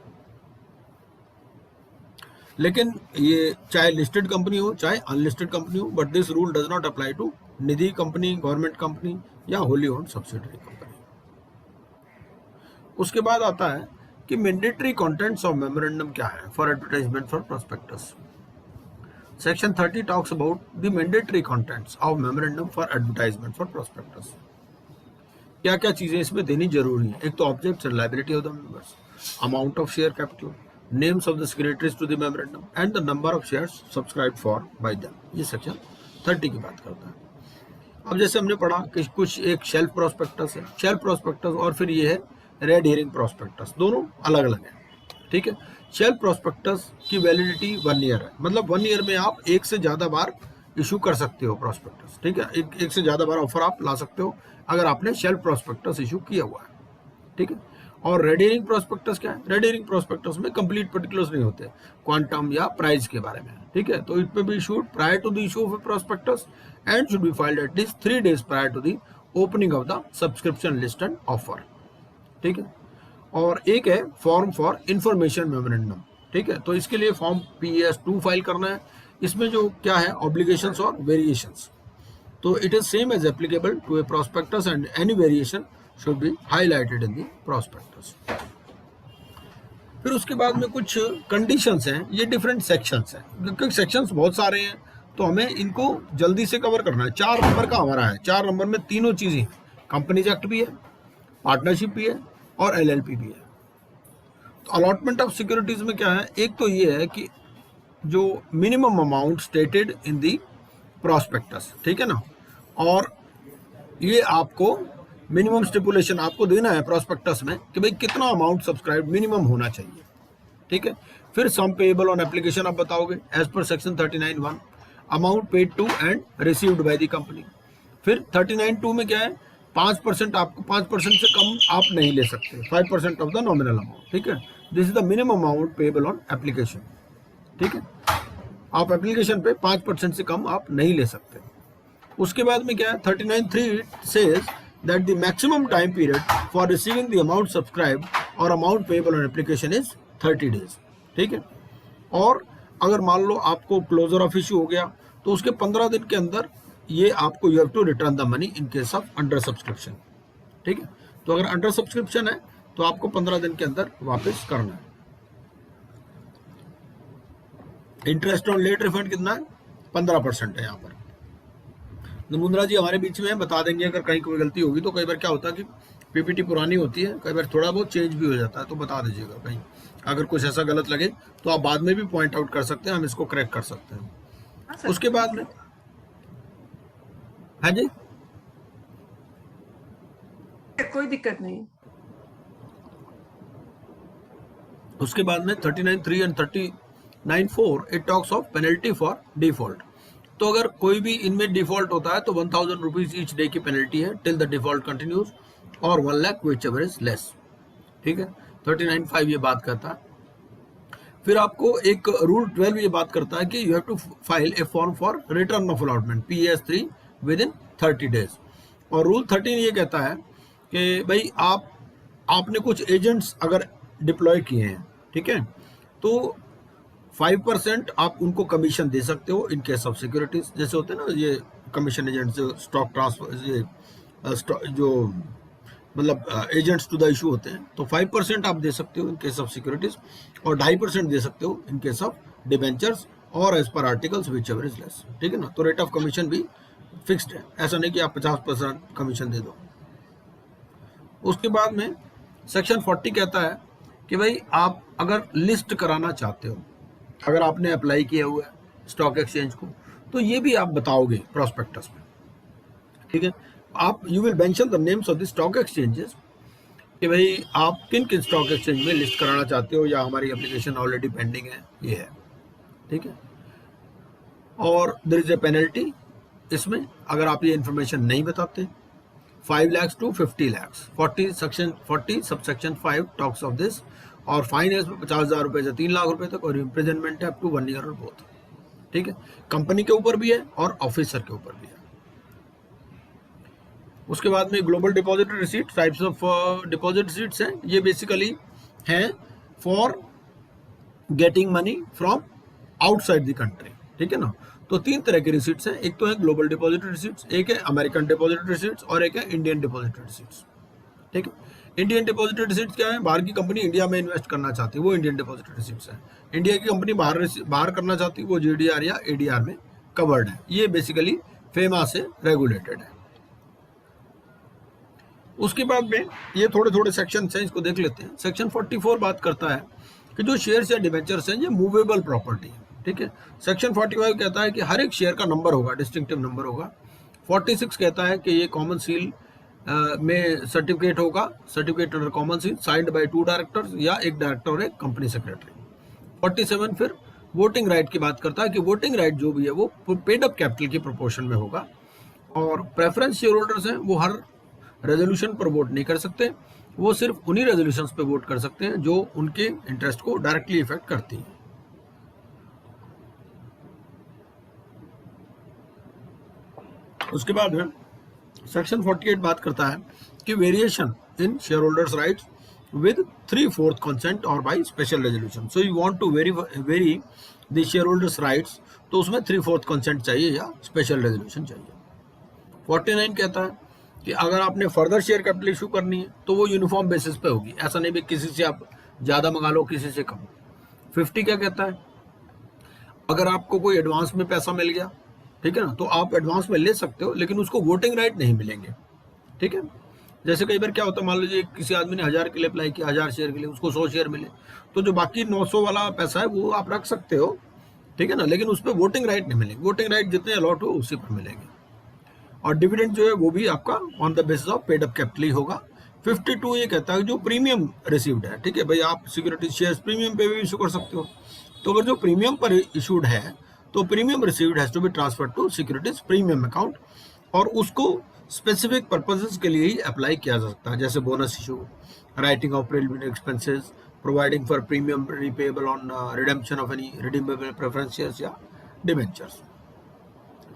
लेकिन ये चाहे लिस्टेड कंपनी हो चाहे अनलिस्टेड कंपनी हो, but this rule does not apply to Nidhi company, government company, या होली ओन्ड सब्सिडरी कंपनी। उसके बाद आता है कि मैंडेटरी कंटेंट्स ऑफ मेमोरेंडम क्या है for advertisement for prospectus. Section 30 talks about the mandatory contents of memorandum for advertisement for prospectus. क्या क्या चीजें इसमें देनी जरूरी है? एक तो objects and liability of the members, amount of share capital, names of the signatories to the memorandum, and the number of shares subscribed for by them. ये सेक्शन 30 की बात करता है। अब जैसे हमने पढ़ा कि कुछ एक शेल्फ प्रोस्पेक्टस है, शेल्फ प्रोस्पेक्टस, और फिर ये है रेड हेरिंग प्रोस्पेक्टस, दोनों अलग अलग है। ठीक है, शेल्फ प्रोस्पेक्टस की वैलिडिटी 1 ईयर है, मतलब 1 ईयर में आप एक से ज्यादा बार इशू कर सकते हो प्रोस्पेक्टस। ठीक है, एक से ज्यादा बार ऑफर आप ला सकते हो अगर आपने शेल्फ प्रोस्पेक्टस इशू किया हुआ है। ठीक है, और रेड हेरिंग प्रोस्पेक्टस क्या है? रेड हेरिंग प्रोस्पेक्टस में कंप्लीट पर्टिकुलर्स नहीं होते, क्वांटम या प्राइस के बारे में। ठीक है, तो it may be issued prior to the issue of a prospectus and should be filed at least 3 days prior to the opening of the subscription list and offer. ठीक है, और एक है फॉर्म फॉर इंफॉर्मेशन मेमोरेंडम। ठीक है, तो इसके लिए फॉर्म PAS 2 फाइल करना है। इसमें जो क्या है ऑब्लिगेशंस और वेरिएशंस, तो it is same as applicable to a prospectus and any variation should be highlighted in the prospectus. फिर उसके बाद में कुछ कंडीशंस हैं, ये डिफरेंट सेक्शंस हैं, क्योंकि सेक्शंस बहुत सारे हैं तो हमें इनको जल्दी से कवर करना है। 4 नंबर का हमारा है, 4 नंबर में तीनों चीजें, कंपनीज एक्ट भी है, पार्टनरशिप भी है, और LLP भी है। तो अलॉटमेंट ऑफ सिक्योरिटीज में क्या है? एक तो ये है कि जो minimum amount stated in the prospectus, ठीक है ना, और ये आपको मिनिमम स्टिपुलेशन आपको देना है प्रॉस्पेक्टस में कि भाई कितना अमाउंट सब्सक्राइब मिनिमम होना चाहिए। ठीक है, फिर सम पेएबल ऑन एप्लीकेशन आप बताओगे as per section 39(1), amount paid to and received by the company. फिर 39(2) में क्या है? 5% आपको 5% से कम आप नहीं ले सकते, 5% ऑफ द नॉमिनल अमाउंट। ठीक है, this is the minimum amount payable on application. ठीक है, आप एप्लीकेशन पे 5% से कम आप नहीं ले सकते। उसके बाद में क्या है? 39(3) says that the maximum time period for receiving the amount subscribed or amount payable on application is 30 days। ठीक है, और अगर मान लो आपको क्लोजर ऑफ इश्यू हो गया तो उसके 15 दिन के अंदर ये आपको you have to return the money in case of under subscription. ठीक है, तो अगर अंडर सब्सक्रिप्शन है तो आपको 15 दिन के अंदर वापस करना है। इंटरेस्ट ऑन लेट रिफंड कितना है? 15% है यहाँ पर। मुंद्रा जी हमारे बीच में बता देंगे अगर कहीं कोई गलती होगी तो। कई बार क्या होता है कि PPT पुरानी होती है, कई बार थोड़ा बहुत चेंज भी हो जाता है, तो बता दीजिएगा कहीं अगर कुछ ऐसा गलत लगे तो आप बाद में भी पॉइंट आउट कर सकते हैं, हम इसको करेक्ट कर सकते हैं। उसके बाद में हाँ जी कोई दिक्कत नहीं। उसके बाद में 39(3) and 39(4) it talks of penalty for default. तो अगर कोई भी इनमें डिफॉल्ट होता है तो 1000 रुपीज ईच डे की पेनल्टी है टिल द डिफॉल्ट कंटिन्यूज, और 1 lakh which ever is less. ठीक है, 39(5) ये बात करता है। फिर आपको एक रूल 12 ये बात करता है कि you have to file a form for return of allotment PAS 3 within 30 days। और रूल 13 ये कहता है कि भाई आपने कुछ एजेंट्स अगर डिप्लॉय किए हैं, ठीक है, तो 5% आप उनको कमीशन दे सकते हो इन केस ऑफ सिक्योरिटीज। जैसे होते हैं ना ये कमीशन एजेंट, जो स्टॉक ट्रांसफर, ये जो मतलब एजेंट्स टू द इशू होते हैं, तो 5% आप दे सकते हो इन केस ऑफ सिक्योरिटीज, और 2.5% दे सकते हो इन केस ऑफ डिबेंचर्स, और as per articles whichever is less, ठीक है ना। तो रेट ऑफ कमीशन भी फिक्स्ड है, ऐसा नहीं कि आप 50% कमीशन दे दो। उसके बाद में सेक्शन 40 कहता है कि भाई आप अगर लिस्ट कराना चाहते हो, अगर आपने अप्लाई किया हुआ है स्टॉक एक्सचेंज को, तो ये भी आप बताओगे प्रोस्पेक्टस में, ठीक है। आप you will mention the names of the stock exchanges, कि भाई आप किन किन स्टॉक एक्सचेंज में लिस्ट कराना चाहते हो, या हमारी एप्लीकेशन ऑलरेडी पेंडिंग है, ये है, ठीक है। और देयर इज ए पेनल्टी इसमें अगर आप ये इन्फॉर्मेशन नहीं बताते, 5 lakhs to 50 lakhs, 40 section 40 subsection 5 talks of this, और फाइन है इसमें 50,000 रुपए से 3 लाख रुपए तक, और इम्प्रिजनमेंट है अप टू 1 year और बोथ, ठीक है। कंपनी के ऊपर भी है और ऑफिसर के ऊपर भी है। उसके बाद में global depository receipt, types of deposit receipts हैं, ये बेसिकली हैं for getting money from outside the country, ठीक है ना। तो 3 तरह की रिसीट्स हैं, एक तो है ग्लोबल डिपॉजिटरी रिसीट्स, एक है अमेरिकन डिपॉजिटरी रिसीट्स, और एक है इंडियन डिपॉजिटरी रिसीट्स, ठीक है। इंडियन डिपॉजिटरी रिसीट्स क्या है? बाहर की कंपनी इंडिया में इन्वेस्ट करना चाहती है, वो इंडियन डिपॉजिटरी रिसीट्स है। इंडिया की कंपनी बाहर करना चाहती है, वो जीडीआर या एडीआर में कवर्ड है। ये बेसिकली फेमा से रेगुलेटेड है। उसके बाद में ये थोड़े थोड़े सेक्शन हैं, इसको देख लेते हैं। सेक्शन 44 बात करता है कि जो शेयर्स या डिबेंचर्स हैं ये मूवेबल प्रॉपर्टी है, ठीक है। सेक्शन 45 कहता है कि हर एक शेयर का नंबर होगा, डिस्टिंक्टिव नंबर होगा। 46 कहता है कि ये कॉमन सील में सर्टिफिकेट होगा, certificate under common seal signed by 2 directors, या एक डायरेक्टर और एक कंपनी सेक्रेटरी। 47 फिर वोटिंग राइट की बात करता है कि वोटिंग राइट जो भी है वो पेड अप कैपिटल की प्रोपोर्शन में होगा, और प्रेफरेंस शेयर होल्डर्स हैं वो हर रेजोल्यूशन पर वोट नहीं कर सकते, वो सिर्फ उन्हीं रेजोल्यूशंस पे वोट कर सकते हैं जो उनके इंटरेस्ट को डायरेक्टली इफेक्ट करती हैं। उसके बाद में सेक्शन 48 बात करता है कि variation in shareholders rights with 3/4 consent और by special resolution. So you want to vary the share holders rights, तो उसमें 3/4 कंसेंट चाहिए या स्पेशल रेजोल्यूशन चाहिए। 49 कहता है कि अगर आपने फर्दर शेयर कैपिटल इशू करनी है तो वो यूनिफॉर्म बेसिस पे होगी, ऐसा नहीं भी किसी से आप ज़्यादा मंगा लो किसी से कम। 50 क्या कहता है? अगर आपको कोई एडवांस में पैसा मिल गया, ठीक है ना, तो आप एडवांस में ले सकते हो, लेकिन उसको वोटिंग राइट नहीं मिलेंगे, ठीक है। जैसे कई बार क्या होता है, मान लीजिए किसी आदमी ने 1000 के लिए अप्लाई किया, 1000 शेयर के लिए, उसको 100 शेयर मिले, तो जो बाकी 900 वाला पैसा है वो आप रख सकते हो, ठीक है ना, लेकिन उस पर वोटिंग राइट नहीं मिलेंगे। वोटिंग राइट जितने अलॉट हो उसी पर मिलेंगे। और डिविडेंड जो है वो भी आपका on the basis of paid up capital ही होगा। 52 ये कहता है जो प्रीमियम रिसीव्ड है, ठीक है भाई, आप सिक्योरिटी शेयर्स प्रीमियम पे भी इशू कर सकते हो, तो अगर जो प्रीमियम पर इशूड है तो premium received has to be transferred to securities premium account, और उसको स्पेसिफिक पर्पसेस के लिए ही अप्लाई किया जा सकता है, जैसे bonus issue, writing off preliminary expenses, providing for premium repayable on redemption of any redeemable preference shares या डिबेंचर्स,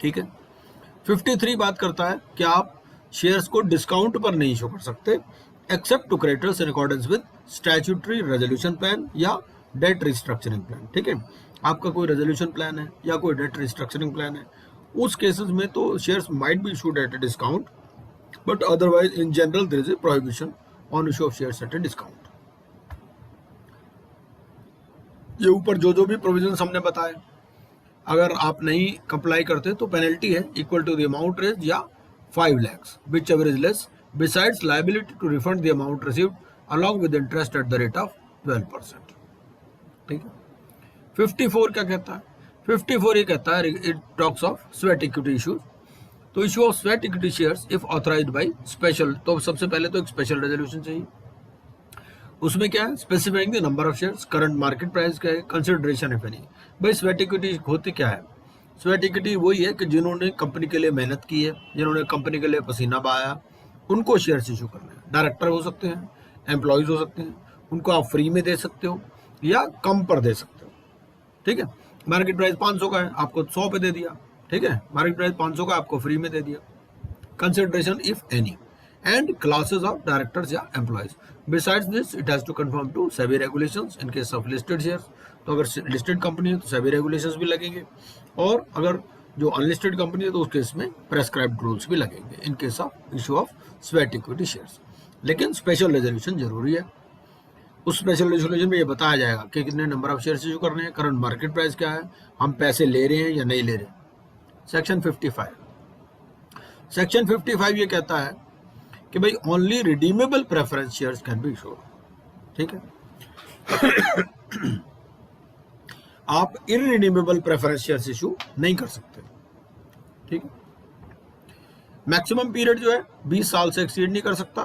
ठीक है। 53 बात करता है कि आप शेयर्स को डिस्काउंट पर नहीं इशू कर सकते except to creditors in accordance with statutory resolution plan या डेट रिस्ट्रक्चरिंग प्लान, ठीक है। आपका कोई रेजोल्यूशन प्लान है या कोई डेट रिस्ट्रक्चरिंग प्लान है, उस केसेस में तो shares might be issued at a discount, but otherwise in general there is a prohibition on issue of shares at a discount. ये ऊपर जो जो भी प्रोविजन हमने बताए, अगर आप नहीं कंप्लाई करते तो पेनल्टी है equal to the amount raised या 5 lakhs whichever is less, besides liability to refund the amount received along with interest at the rate of 12%, ठीक है। 54 क्या कहता है? 54 ये कहता है, it talks of sweat equity issues. तो issue of sweat equity shares if authorised by special, तो सबसे पहले तो एक स्पेशल रेजोल्यूशन चाहिए। उसमें क्या है? Specifying the number of shares, current market price क्या है, कंसिडरेशन इफ एनी। भाई स्वेट इक्विटी होती क्या है? स्वेट इक्विटी वही है कि जिन्होंने कंपनी के लिए मेहनत की है, जिन्होंने कंपनी के लिए पसीना बहाया, उनको शेयर्स इशू करना है। डायरेक्टर हो सकते हैं, एम्प्लॉयज हो सकते हैं, उनको आप फ्री में दे सकते हो या कम पर दे सकते हो, ठीक है। मार्केट प्राइस 500 का है, आपको 100 पे दे दिया, ठीक है। मार्केट प्राइस 500 का आपको फ्री में दे दिया। Consideration if any, and classes of directors या employees. Besides this, it has to conform to SEBI regulations in case of listed shares. तो अगर listed company है तो SEBI regulations भी लगेंगे, और अगर जो अनलिस्टेड कंपनी है तो उस केस में प्रेस्क्राइब्ड रूल्स भी लगेंगे इन case of issue of sweat equity shares. लेकिन स्पेशल रेजोल्यूशन जरूरी है. उस स्पेशल रेजोल्यूशन में ये बताया जाएगा कि कितने नंबर ऑफ शेयर्स इशू करने हैं, करंट मार्केट प्राइस क्या है, हम पैसे ले रहे हैं या नहीं ले रहे. सेक्शन 55. सेक्शन 55 ये कहता है कि भाई only redeemable preference shares can be issued. ठीक है. आप इररिडीमेबल प्रेफरेंस शेयर्स इशू नहीं कर सकते. ठीक है. मैक्सिमम पीरियड जो है 20 साल से एक्सीड नहीं कर सकता,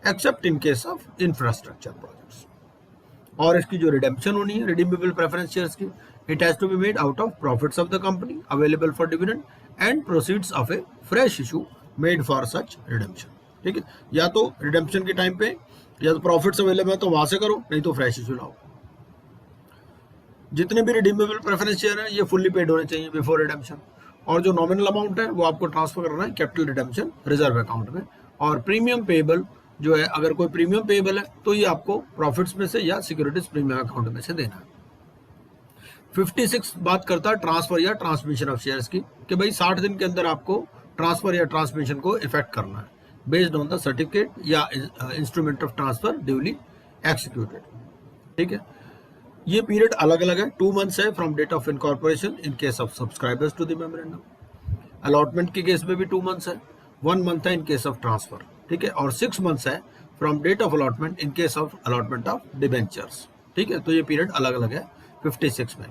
except in case of infrastructure projects. और इसकी जो रिडेम्पशन होनी है रिडीमेबल प्रेफरेंस शेयर्स की, it has to be made out of profits of the company available for dividend and proceeds of a fresh issue made for such redemption. ठीक है. या तो रिडेम्पशन के टाइम पे या तो प्रॉफिट्स अवेलेबल है तो वहां से करो, नहीं तो फ्रेश इशू लाओ. जितने भी रिडीमेबल प्रेफरेंस शेयर हैं ये फुल्ली पेड होने चाहिए बिफोर रिडेम्पशन, और जो नॉमिनल अमाउंट है वो आपको ट्रांसफर करना है कैपिटल रिडेम्पशन रिजर्व अकाउंट में. और प्रीमियम पेएबल जो है, अगर कोई प्रीमियम पेएबल है तो ये आपको प्रॉफिट्स में से या सिक्योरिटीज प्रीमियम अकाउंट में से देना है. 56 बात करता है ट्रांसफर या ट्रांसमिशन ऑफ शेयर्स की, कि भाई 60 दिन के अंदर आपको ट्रांसफर या ट्रांसमिशन को इफेक्ट करना है बेस्ड ऑन द सर्टिफिकेट या instrument of transfer duly executed. ठीक है. ये पीरियड अलग अलग है. 2 मंथ्स है from date of incorporation in case of subscribers to the memorandum. Allotment के केस में भी 2 मंथ्स है. 1 मंथ है इन केस ऑफ ट्रांसफर. ठीक है. और 6 मंथ्स है from date of allotment in case of allotment of debentures. ठीक है. तो ये पीरियड अलग अलग है 56 में.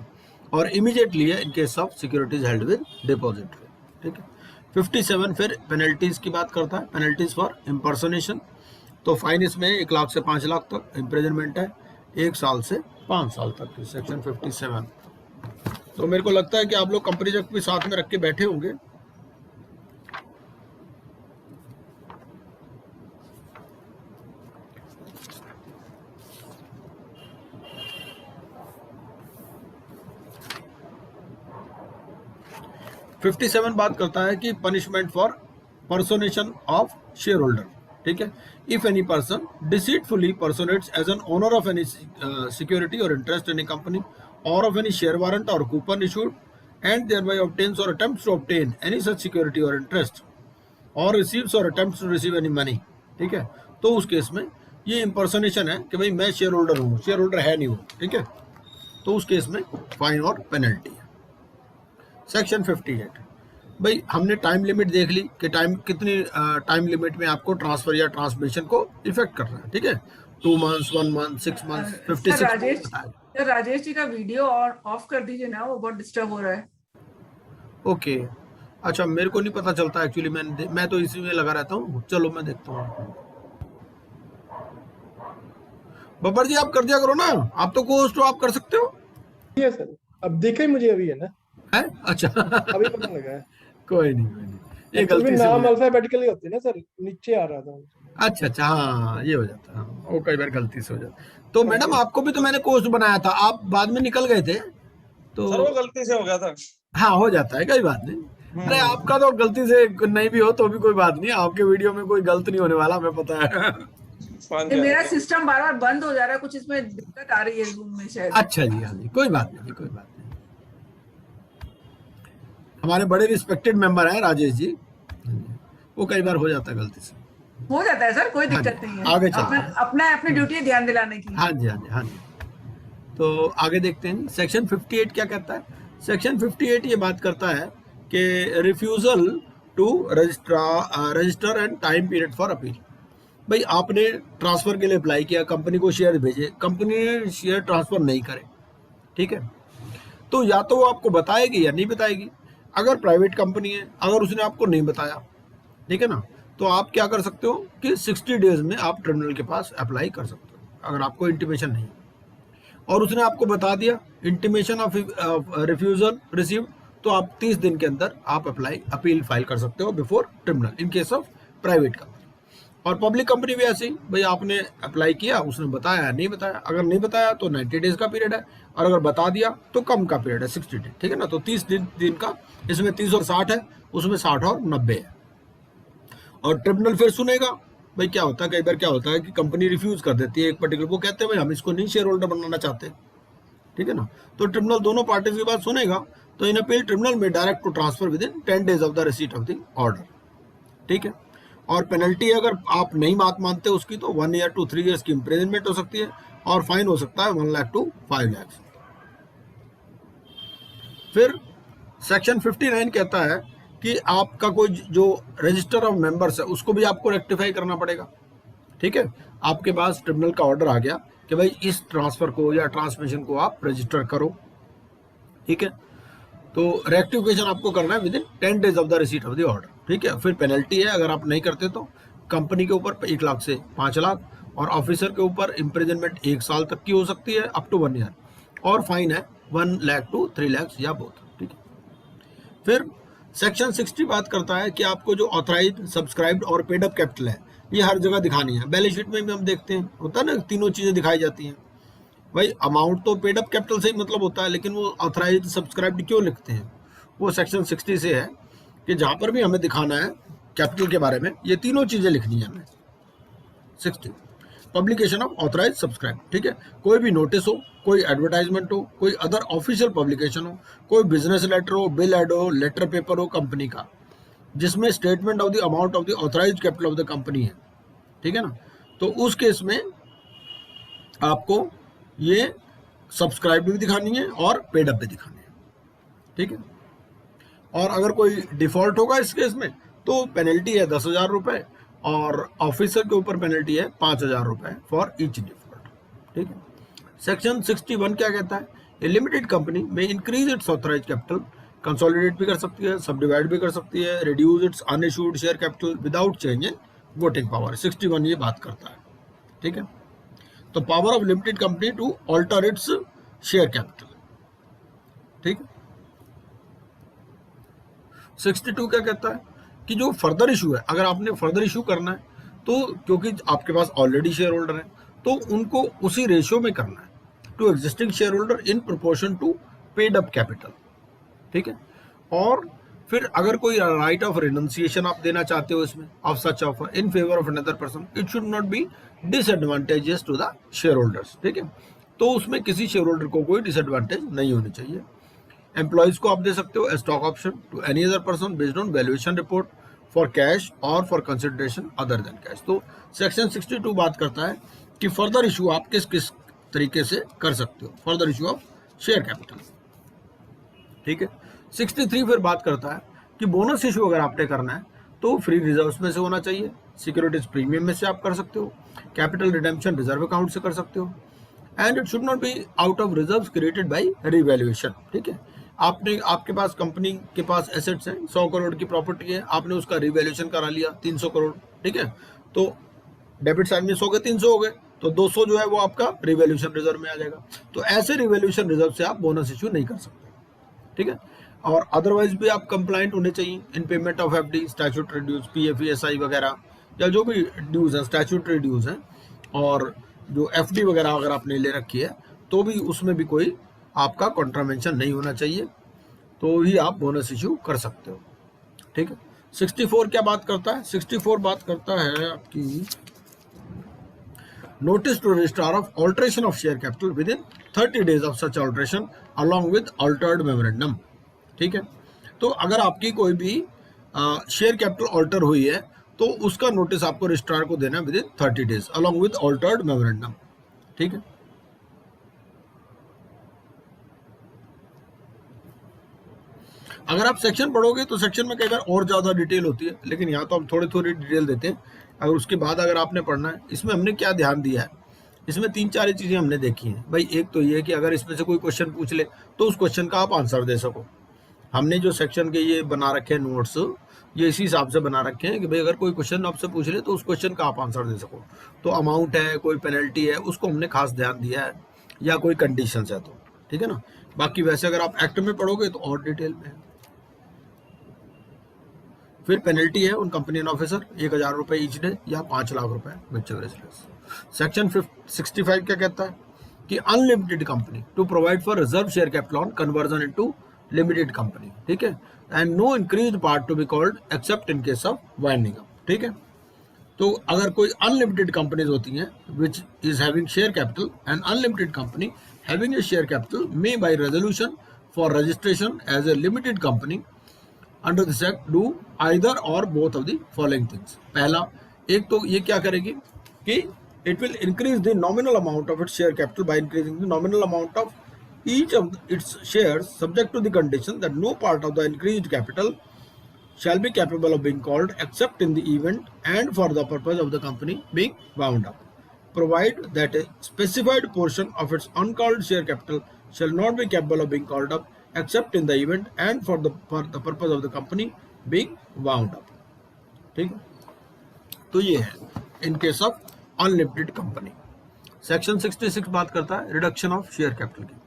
और इमीडिएटली है इन case of securities held with depository. ठीक है. 57 फिर पेनल्टीज की बात करता है. पेनल्टीज फॉर इम्पर्सोनेशन, तो फाइन इसमें 1 लाख से 5 लाख तक. इम्प्रिजनमेंट है 1 साल से 5 साल तक की. सेक्शन 57. तो मेरे को लगता है कि आप लोग कंपनी एक्ट भी साथ में रख के बैठे होंगे. फिफ्टी 57 बात करता है कि punishment for personation of shareholder. ठीक है. If any person deceitfully personates as an owner of any security और इंटरेस्ट इन ए कंपनी और ऑफ एनी शेयर वारंट और coupon issued and thereby obtains और attempts to obtain any such security और interest और receives और attempts to receive any money. ठीक है. तो उस केस में ये इम्पर्सोनेशन है कि भाई मैं शेयर होल्डर हूँ, शेयर होल्डर है नहीं वो. ठीक है. तो उस केस में फाइन और पेनल्टी है. सेक्शन 58. भाई हमने टाइम लिमिट देख ली कि टाइम कितनी टाइम लिमिट में आपको ट्रांसफर या ट्रांसमिशन को इफेक्ट करना है. ठीक है. 2 months, 1 month, 6 months, 56. Rajesh ji का वीडियो और ऑफ कर दीजिए ना, वो बहुत डिस्टर्ब हो रहा है. ओके. अच्छा, मेरे को नहीं पता चलता एक्चुअली. मैं तो इसी में लगा रहता हूँ. चलो मैं देखता हूँ. बब्बर जी आप कर दिया करो ना, आप तो को होस्ट हो, आप कर सकते हो. ये सर अब देखा ही मुझे अभी है ना. है. अच्छा. अभी पता लगा है. कोई नहीं. ये एक्चुअली गलती से नाम अल्फाबेटिकली होते हैं ना सर, नीचे आ रहा था. अच्छा. हाँ ये हो जाता है. हाँ, वो कई बार गलती से हो जाता. तो मैडम आपको भी तो मैंने कोर्स बनाया था, आप बाद में निकल गए थे तो. सर वो गलती से हो गया था. हाँ हो जाता है, कोई बात नहीं. अरे आपका तो गलती से नहीं भी हो तो भी कोई बात नहीं. आपके वीडियो में कोई गलत नहीं होने वाला, हमें पता है. मेरा सिस्टम बार बार बंद हो जा रहा है, कुछ इसमें दिक्कत आ रही है जूम में शायद. अच्छा जी. हाँ जी, कोई बात नहीं, कोई बात नहीं. हमारे बड़े रिस्पेक्टेड मेंबर हैं राजेश जी, वो कई बार हो जाता है गलती से. हो जाता है सर, कोई दिक्कत नहीं है. आगे चलते हैं. अपनी ड्यूटी ध्यान दिलाने की. हाँ जी. हाँ जी. हाँ जी. तो आगे देखते हैं. सेक्शन 58 क्या कहता है. सेक्शन 58 ये बात करता है कि refusal to register and time period for appeal. भाई आपने ट्रांसफर के लिए अप्लाई किया, कंपनी को शेयर भेजे, कंपनी ने शेयर ट्रांसफर नहीं करे. ठीक है. तो या तो वो आपको बताएगी या नहीं बताएगी. अगर प्राइवेट कंपनी है, अगर उसने आपको नहीं बताया, ठीक है ना, तो आप क्या कर सकते हो कि 60 डेज में आप ट्रिब्यूनल के पास अप्लाई कर सकते हो अगर आपको इंटीमेशन नहीं. और उसने आपको बता दिया इंटीमेशन ऑफ रिफ्यूजल रिसीव, तो आप 30 दिन के अंदर आप अपील फाइल कर सकते हो before tribunal in case of private company. और पब्लिक कंपनी भी ऐसे ही, भाई आपने अप्लाई किया, उसने बताया नहीं बताया. अगर नहीं बताया तो 90 डेज का पीरियड है, और अगर बता दिया तो कम का पीरियड है 60 डेज. ठीक है ना. तो 30 दिन का, इसमें 30 और 60 है, उसमें 60 और 90 है. और ट्रिब्यूनल फिर सुनेगा भाई क्या होता है, कई बार क्या होता है कि कंपनी रिफ्यूज कर देती है एक पर्टिकुलर, वो कहते हैं भाई हम इसको नहीं शेयर होल्डर बनाना चाहते, ठीक है ना। तो ट्रिब्यूनल दोनों पार्टीज की बात सुनेगा, तो इन अपील ट्रिब्यूनल में direct to transfer within 10 days of the receipt of the order, ठीक है। और पेनल्टी अगर आप नहीं बात मानते उसकी तो 1 year to 3 years की इम्प्रिजनमेंट हो सकती है और फाइन हो सकता है 1 लाख to 5 लाख। फिर सेक्शन 59 कहता है कि आपका कोई जो रजिस्टर ऑफ मेंबर्स है उसको भी आपको रेक्टिफाई करना पड़ेगा, ठीक है। आपके पास ट्रिब्यूनल का ऑर्डर आ गया कि भाई इस ट्रांसफर को या ट्रांसमिशन को आप रजिस्टर करो, ठीक है। तो रेक्टिफिकेशन आपको करना है within 10 days of the receipt of the order, ठीक है। फिर पेनल्टी है अगर आप नहीं करते तो कंपनी के ऊपर 1 लाख से 5 लाख और ऑफिसर के ऊपर इम्प्रिजनमेंट 1 साल तक की हो सकती है अप टू 1 year, और फाइन है 1 लाख to 3 लाख या बोथ, ठीक है। फिर सेक्शन 60 बात करता है कि आपको जो ऑथराइज, सब्सक्राइब्ड और पेड अप कैपिटल है ये हर जगह दिखानी है। बैलेंस शीट में भी हम देखते हैं, होता है ना, तीनों चीजें दिखाई जाती हैं। भाई अमाउंट तो पेड अप कैपिटल से ही मतलब होता है, लेकिन वो ऑथराइज, सब्सक्राइब्ड क्यों लिखते हैं, वो सेक्शन 60 से है कि जहां पर भी हमें दिखाना है कैपिटल के बारे में ये तीनों चीजें लिखनी है हमें। 60 पब्लिकेशन ऑफ ऑथराइज, सब्सक्राइब, ठीक है। कोई भी नोटिस हो, कोई एडवर्टाइजमेंट हो, कोई अदर ऑफिशियल पब्लिकेशन हो, कोई बिजनेस लेटर हो, बिल एड हो, लेटर पेपर हो कंपनी का जिसमें statement of the amount of the authorised capital of the company है, ठीक है ना। तो उस केस में आपको ये सब्सक्राइब भी दिखानी है और पेड अप भी दिखानी है, ठीक है। और अगर कोई डिफॉल्ट होगा इस केस में तो पेनल्टी है 10,000 रुपये और ऑफिसर के ऊपर पेनल्टी है 5,000 रुपये फॉर ईच डिफॉल्ट, ठीक है। सेक्शन 61 क्या कहता है, a limited company may increase its authorise capital, consolidate भी कर सकती है, सब डिवाइड भी कर सकती है, reduce its unissued share capital without change in voting power. 61 ये बात करता है, ठीक है। तो power of limited company to alter its share capital, ठीक है। 62 क्या कहता है कि जो फर्दर इशू है, अगर आपने फर्दर इशू करना है तो क्योंकि आपके पास ऑलरेडी शेयर होल्डर है तो उनको उसी रेशियो में करना है to existing share holder in proportion to paid up capital, ठीक है। और फिर अगर कोई राइट ऑफ रिनंसिएशन आप देना चाहते हो इसमें of such offer in favour of another person, it should not be disadvantages to the share holders, ठीक है। तो उसमें किसी शेयर होल्डर को कोई डिसएडवांटेज नहीं होनी चाहिए। एम्प्लॉइज को आप दे सकते हो stock option to any other person based on valuation report for cash और for consideration other than cash. तो सेक्शन 62 बात करता है कि फर्दर इशू आप किस किस तरीके से कर सकते हो, further issue of share capital, ठीक है। 63 फिर बात करता है कि बोनस इशू अगर आपने करना है तो फ्री रिजर्व्स में से होना चाहिए, सिक्योरिटीज प्रीमियम में से आप कर सकते हो, कैपिटल रिडेम्पशन रिजर्व अकाउंट से कर सकते हो, and it should not be out of reserves created by revaluation, ठीक है। आपके पास कंपनी के पास एसेट्स हैं, 100 करोड़ की प्रॉपर्टी है, आपने उसका रिवैल्यूएशन करा लिया 300 करोड़, ठीक है। तो डेबिट साइड में 100 के 300 हो गए तो 200 जो है वो आपका रिवैल्यूएशन रिजर्व में आ जाएगा। तो ऐसे रिवैल्यूएशन रिजर्व से आप बोनस इशू नहीं कर सकते, ठीक है। और अदरवाइज भी आप कंप्लाइंट होने चाहिए in payment of FD, statutory dues, PF, SI वगैरह या जो भी ड्यूज हैं, स्टैट्यूटरी ड्यूज हैं, और जो एफडी वगैरह अगर आपने ले रखी है तो भी उसमें भी कोई आपका कॉन्ट्रावेंशन नहीं होना चाहिए, तो ही आप बोनस इशू कर सकते हो, ठीक है। 64 क्या बात करता है, 64 बात करता है आपकी notice to registrar of alteration of share capital within 30 days of such alteration along with altered memorandum, ठीक है। तो अगर आपकी कोई भी शेयर कैपिटल ऑल्टर हुई है तो उसका नोटिस आपको रजिस्ट्रार को देना है within 30 days along with altered memorandum, ठीक है। अगर आप सेक्शन पढ़ोगे तो सेक्शन में कई बार और ज्यादा डिटेल होती है, लेकिन यहाँ तो हम थोड़ी थोड़ी डिटेल देते हैं। अगर उसके बाद अगर आपने पढ़ना है, इसमें हमने क्या ध्यान दिया है, इसमें 3-4 चीजें हमने देखी हैं भाई। एक तो ये कि अगर इसमें से कोई क्वेश्चन पूछ ले तो उस क्वेश्चन का आप आंसर दे सको। हमने जो सेक्शन के ये बना रखे हैं नोट्स, ये इसी हिसाब से बना रखे हैं कि भाई अगर कोई क्वेश्चन आपसे पूछ ले तो उस क्वेश्चन का आप आंसर दे सको। तो अमाउंट है, कोई पेनल्टी है, उसको हमने खास ध्यान दिया है, या कोई कंडीशंस है तो, ठीक है ना। बाकी वैसे अगर आप एक्ट में पढ़ोगे तो और डिटेल में है। फिर पेनल्टी है उन कंपनी एंड ऑफिसर 1,000 रुपये ईच डे या 5 लाख रुपए whichever is less. Section 65 क्या कहता है कि unlimited company to provide for reserve share capital on conversion into limited company, ठीक है, and no increase part to be called except in case of winding up, ठीक है। तो अगर कोई अनलिमिटेड कंपनीज होती हैं which is having share capital, and unlimited company having a share capital may by resolution for registration as A limited company under this act do either और both of the following things. पहला, एक तो ये क्या करेगी कि it will increase the nominal amount of its share capital by increasing the nominal amount of each of its shares subject to the condition that no part of the increased capital shall be capable of being called except in the event and for the purpose of the company being wound up, provide that a specified portion of its uncalled share capital shall not be capable of being called up except in the event and for the purpose of the company being wound up। ठीक है, तो ये है इन case of unlimited company. Section 66 बात करता है reduction of share capital की,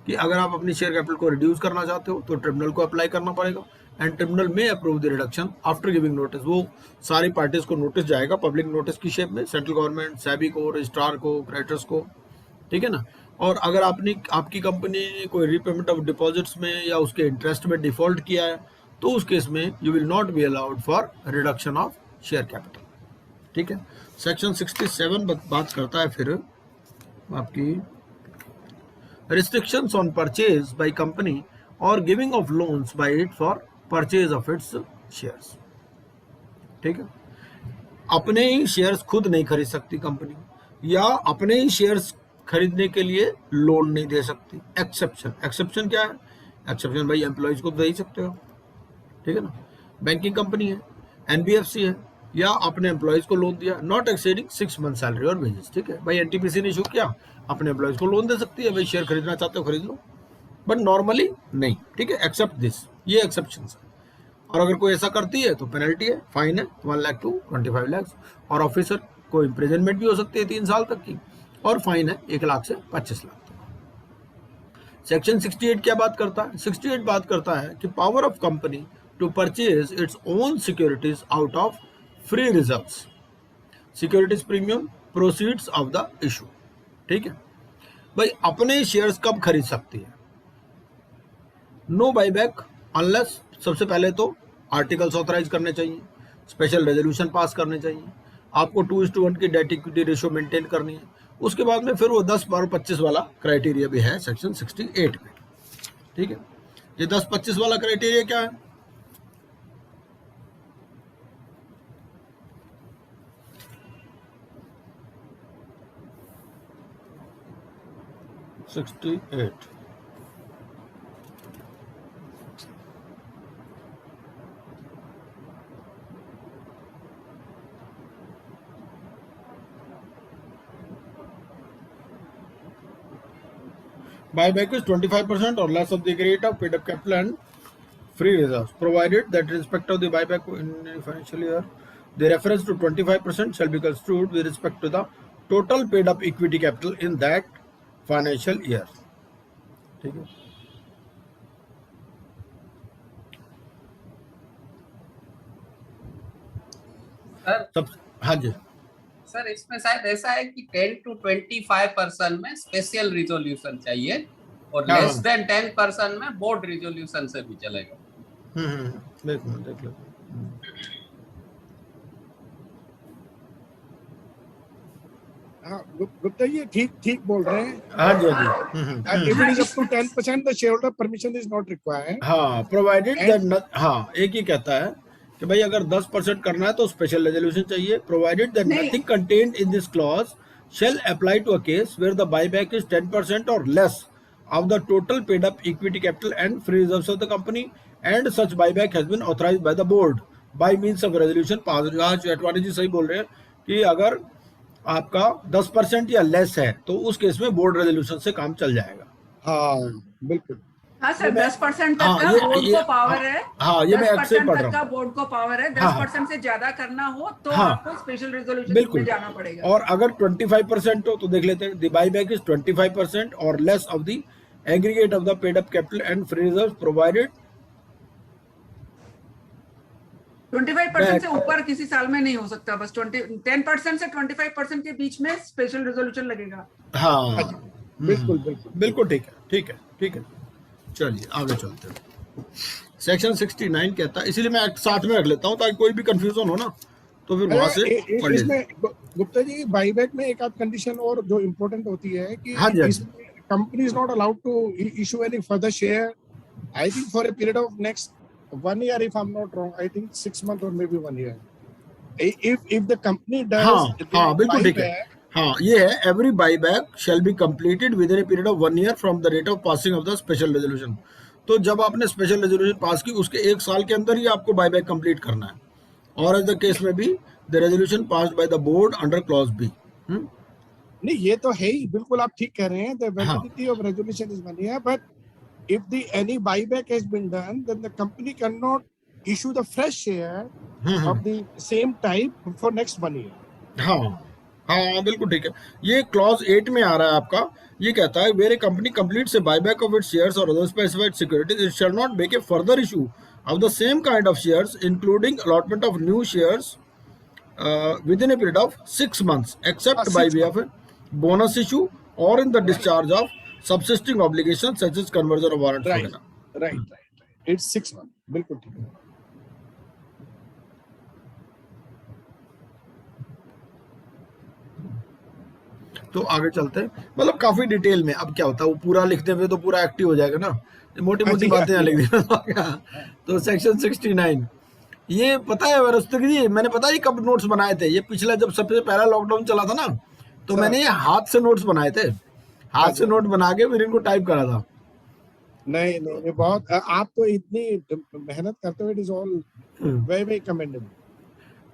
कि अगर आप अपनी शेयर कैपिटल को रिड्यूस करना चाहते हो तो ट्रिब्यूनल को अप्लाई करना पड़ेगा, एंड ट्रिब्यूनल में approve the reduction after giving notice. वो सारी पार्टीज को नोटिस जाएगा पब्लिक नोटिस की शेप में, सेंट्रल गवर्नमेंट, सेबी को, रजिस्ट्रार को, क्रेडिटर्स को, ठीक है ना। और अगर आपकी कंपनी ने कोई रीपेमेंट ऑफ डिपॉजिट्स में या उसके इंटरेस्ट में डिफॉल्ट किया है तो उस केस में you will not be allowed for reduction of share capital. ठीक है, सेक्शन 67 बात करता है फिर आपकी restrictions on purchase by company or giving of loans by it for purchase of its shares। ठीक है, अपने ही शेयर्स खुद नहीं खरीद सकती कंपनी, या अपने ही शेयर्स खरीदने के लिए लोन नहीं दे सकती। एक्सेप्शन क्या है? एक्सेप्शन भाई एम्प्लॉयज को दे ही सकते हो, ठीक है ना। बैंकिंग कंपनी है, एनबीएफसी है, या अपने एम्प्लॉयज को लोन दिया नॉट एक्सीडिंग 6 मंथ सैलरी और वेजेस। ठीक है भाई, एनटीपीसी ने इशू किया, अपने एम्प्लॉयज को लोन दे सकती है, भाई शेयर खरीदना चाहते हो खरीद लो, बट नॉर्मली नहीं। ठीक है, एक्सेप्ट दिस, ये एक्सेप्शन है। और अगर कोई ऐसा करती है तो पेनल्टी है, फाइन है 1 लाख to 25 लाख, और ऑफिसर को इम्प्रिजनमेंट भी हो सकती है 3 साल तक की, और फाइन है 1 लाख से 25 लाख तक। सेक्शन 68 क्या बात करता है? 68 बात करता है कि power of company to purchase its own securities out of free reserves, securities premium, proceeds of the issue. ठीक है भाई, अपने शेयर्स कब खरीद सकती है? नो बाईबैक अनलेस, सबसे पहले तो आर्टिकल्स ऑथराइज करने चाहिए, स्पेशल रेजोल्यूशन पास करने चाहिए, आपको 2:1 की डेट इक्विटी रेशियो मेंटेन करनी है। उसके बाद में फिर वो 10, 12, 25 वाला क्राइटेरिया भी है सेक्शन 68 में। ठीक है, ये 10, 25 वाला क्राइटेरिया क्या है? Buyback is 25% or less of the rate of paid up capital and free reserves, provided that in respect of the buyback in a financial year, the reference to 25% shall be construed with respect to the total paid up equity capital in that financial year. ठीक है, sir सब हाँ जी sir इसमें शायद ऐसा है कि 10 to 25% में स्पेशल रिजोल्यूशन चाहिए और हाँ, लेस देन 10% में बोर्ड रिजोल्यूशन से भी चलेगा। देख लो। हाँ, गुप्ता जी ठीक बोल रहे हैं। हाँ जी हाँ जी If it is up to 10%, the shareholder permission is not required. हाँ, प्रोवाइडेड दैट, हाँ एक ही कहता है कि भाई अगर 10% करना है तो स्पेशल रेजोल्यूशन चाहिए, provided that nothing contained in this clause shall apply to a case where the buyback is 10% or less of the total paid up equity capital and free reserves of the company, and such buyback has been authorized by the board by means of resolution passed। आज अटवाणी जी सही बोल रहे हैं कि अगर आपका 10% या less है तो उस केस में बोर्ड रेजोल्यूशन से काम चल जाएगा। हाँ बिल्कुल। हाँ सर, 10% तक हाँ, का ये- बोर्ड ये- को पावर है। हाँ, ये मैं एक्ट से 10% पढ़ तक रहा का हूँ। बोर्ड को पावर है। हाँ, 10% से ज्यादा करना हो तो हाँ, आपको स्पेशल रेजोल्यूशन बिल्कुल में जाना पड़ेगा। और अगर 25% हो तो देख लेते हैं, द बाईबैक इज 25% और less of the aggregate of the paid up capital and free reserves, provided 25% से ऊपर किसी साल में नहीं हो सकता, बस 10% से 25% के बीच में स्पेशल रेजोल्यूशन लगेगा। हाँ बिल्कुल बिल्कुल ठीक है। चलिए आगे चलते हैं। सेक्शन 69 कहता है, इसीलिए मैं एक्ट साथ में रख लेता हूँ ताकि कोई भी कंफ्यूजन हो ना तो फिर वहां से पढ़ लीजिए। इसमें गुप्ता जी बाईबैक में एक आध कंडीशन और जो इम्पोर्टेंट होती है कि हाँ जी, हाँ जी। इसमें company is not allowed to issue any further share I think for a period of next 1 year if I'm not wrong I think 6 months or maybe 1 year if the company does हाँ बिल्कुल ठीक है। buyback, हाँ ये है, every buyback shall be completed within a period of 1 year from the date of passing of the special resolution. तो जब आपने स्पेशल रेजोल्यूशन पास की उसके 1 साल के अंदर ही आपको बाईबैक कंप्लीट करना है। और एज द केस में भी the resolution passed by the board under clause B. नहीं ये तो है ही, बिल्कुल आप ठीक कह रहे हैं, the हाँ। validity of resolution is 1 year, but if the any buyback has been done, then the company cannot issue the fresh share of the same type for next 1 year. हाँ हाँ बिल्कुल ठीक है। ये क्लॉज 8 में आ रहा है आपका, ये कहता है where a company completes a buyback of its shares और other specified securities it shall not make a further issue of the same kind of shares including allotment of new shares within a period of 6 months except by way of a bonus issue or in the discharge of subsisting obligations such as conversion of warrants Right. वगैरह। Right. It's 6 months. बिल्कुल ठीक है। तो आगे चलते हैं, मतलब काफी डिटेल में। अब क्या होता है, वो पूरा लिखते हुए तो पूरा एक्टिव हो जाएगा ना, मोटी मोटी बातें यहाँ लिख दी। तो सेक्शन 69 ये पता है वरुस्तगी जी, मैंने पता है कब नोट्स बनाए थे। ये पिछला जब सबसे पहला लॉकडाउन चला था ना, तो मैंने ये हाथ से नोट्स बनाए थे, हाथ से नोट बना के फिर इनको टाइप करा था। नहीं नहीं ये बहुत आप तो इतनी मेहनत करते हो, it is all very very commendable.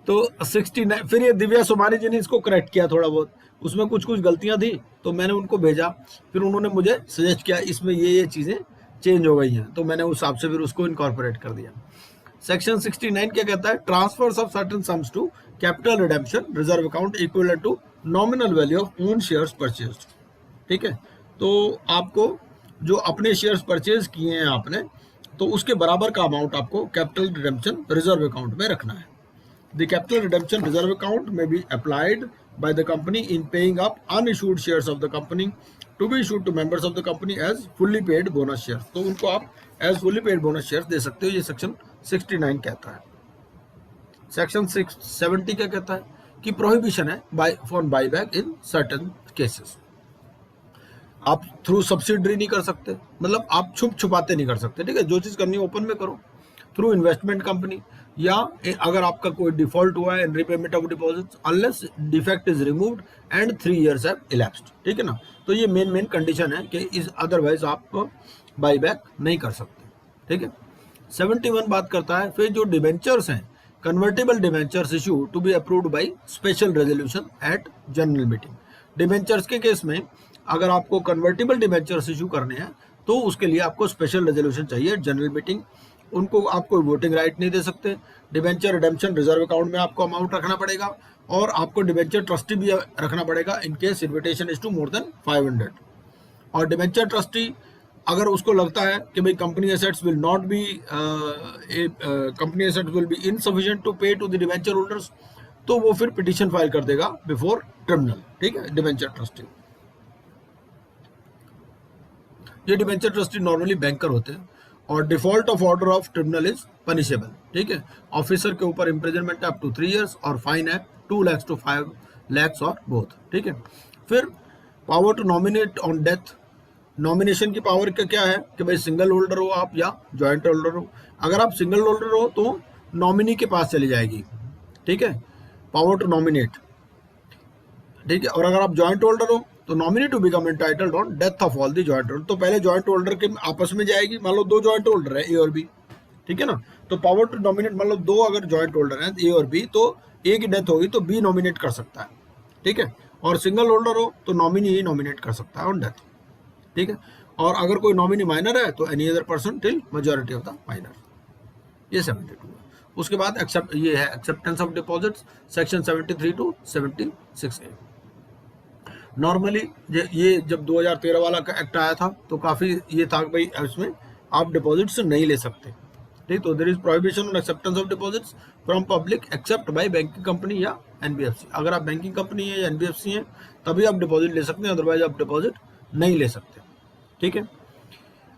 तो 69 फिर ये दिव्या सोमानी जी ने इसको करेक्ट किया थोड़ा बहुत, उसमें कुछ कुछ गलतियां थी तो मैंने उनको भेजा, फिर उन्होंने मुझे सजेस्ट किया इसमें ये चीजें चेंज हो गई हैं, तो मैंने उस हिसाब से फिर उसको इनकॉर्पोरेट कर दिया। सेक्शन 69 क्या कहता है, transfers of certain sums to capital redemption reserve account equivalent to nominal value of own shares purchased. ठीक है, तो आपको जो अपने शेयर्स परचेज किए हैं आपने, तो उसके बराबर का अमाउंट आपको कैपिटल रिडेम्पशन रिजर्व अकाउंट में रखना है। The capital redemption reserve account may be applied by the company in paying up unissued shares of the company to be issued to members of the company as fully paid bonus shares। तो उनको आप as fully paid bonus shares दे सकते हो, ये section 69 कहता है। Section 70 क्या कहता है कि प्रोहिबिशन है for buyback in certain cases. आप थ्रू सब्सिडरी नहीं कर सकते, मतलब आप छुप छुपाते नहीं कर सकते। ठीक है, जो चीज करनी है ओपन में करो, थ्रू इन्वेस्टमेंट कंपनी, या अगर आपका कोई डिफॉल्ट हुआ है in repayment of deposits unless defect is removed and 3 years have elapsed. ठीक है ना, तो ये मेन कंडीशन है कि इस अदरवाइज आप बाईबैक नहीं कर सकते। ठीक है, 71 बात करता है फिर जो डिवेंचर्स हैं, convertible debentures issue to be approved by special resolution at general meeting. Debentures के केस में अगर आपको कन्वर्टेबल डिवेंचर्स इशू करने हैं तो उसके लिए आपको स्पेशल रेजोल्यूशन चाहिए जनरल मीटिंग। उनको आप कोई वोटिंग राइट नहीं दे सकते। डिवेंचर रिडेम्पशन रिजर्व अकाउंट में आपको अमाउंट रखना पड़ेगा और आपको डिवेंचर ट्रस्टी भी रखना पड़ेगा in case invitation is to more than 500। और डिवेंचर ट्रस्टी अगर उसको लगता है कि भाई company assets will not be company assets will be insufficient to pay to the debenture holders, तो वो फिर पिटीशन फाइल कर देगा बिफोर ट्रिब्यूनल। ठीक है, डिवेंचर ट्रस्टी, ये डिवेंचर ट्रस्टी नॉर्मली बैंकर होते हैं और default of order of tribunal is punishable. ठीक है, ऑफिसर के ऊपर इंप्रिजनमेंट अप टू 3 years और फाइन है 2 lakhs to 5 lakhs और बोथ। ठीक है, फिर power to nominate on death. Nomination की पावर का क्या है कि भाई सिंगल होल्डर हो आप या जॉइंट होल्डर हो। अगर आप सिंगल होल्डर हो तो नॉमिनी के पास चली जाएगी। ठीक है, पावर टू नॉमिनेट। ठीक है, और अगर आप जॉइंट होल्डर हो तो nominee to become entitled on death of all the joint holder, तो पहले जॉइंट होल्डर के आपस में जाएगी। मान लो 2 जॉइंट होल्डर है ए और बी, ठीक है ना, तो पावर टू नॉमिनेट, मान लो 2 अगर जॉइंट होल्डर हैं ए और बी, तो ए की डेथ होगी तो बी नॉमिनेट कर सकता है। ठीक है, और सिंगल होल्डर हो तो नॉमिनी ही नॉमिनेट कर सकता है ऑन डेथ। ठीक है, और अगर कोई नॉमिनी माइनर है तो any other person till majority of the minor. ये 72। उसके बाद एक्सेप्ट, ये है acceptance of deposits, section 73 to 76A। Normally ये जब 2013 वाला एक्ट आया था तो काफ़ी ये था कि भाई इसमें आप डिपॉजिट्स नहीं ले सकते। ठीक, तो there is prohibition on acceptance of deposits from public except by banking company या एनबीएफसी। अगर आप बैंकिंग कंपनी है या एनबीएफसी हैं तभी आप डिपॉजिट ले सकते हैं, अदरवाइज आप डिपॉजिट नहीं ले सकते। ठीक है,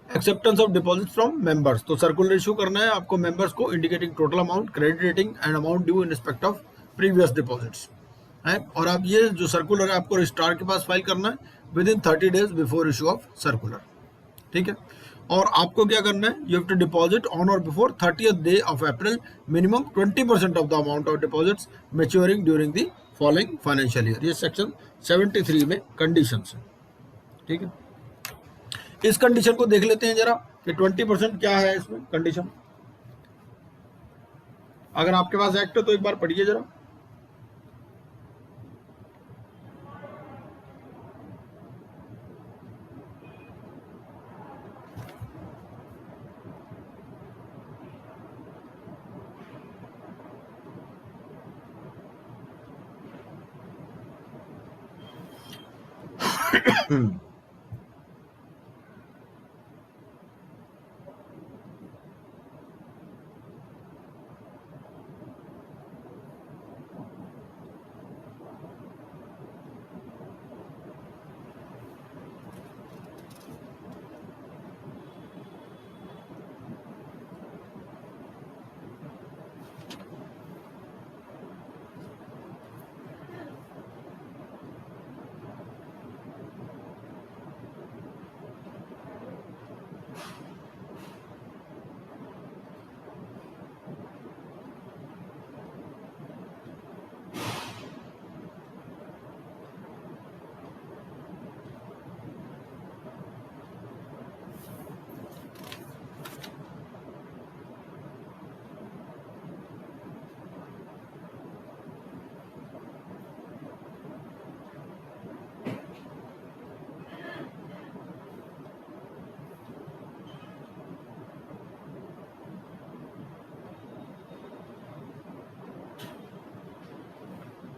acceptance of deposit from members, तो सर्कुलर इशू करना है आपको मेंबर्स को indicating total amount, credit rating and amount due in respect of previous deposits है। और अब ये जो सर्कुलर है आपको रजिस्ट्रार के पास फाइल करना है within 30 days before issue of circular, ठीक है। और आपको क्या करना है, you have to deposit on और before 30th day of April minimum 20% of the amount of deposits maturing during the following financial year. ये सेक्शन 73 में कंडीशंस है, ठीक है। इस कंडीशन को देख लेते हैं जरा कि 20% क्या है इसमें कंडीशन। अगर आपके पास एक्ट है तो एक बार पढ़िए जरा।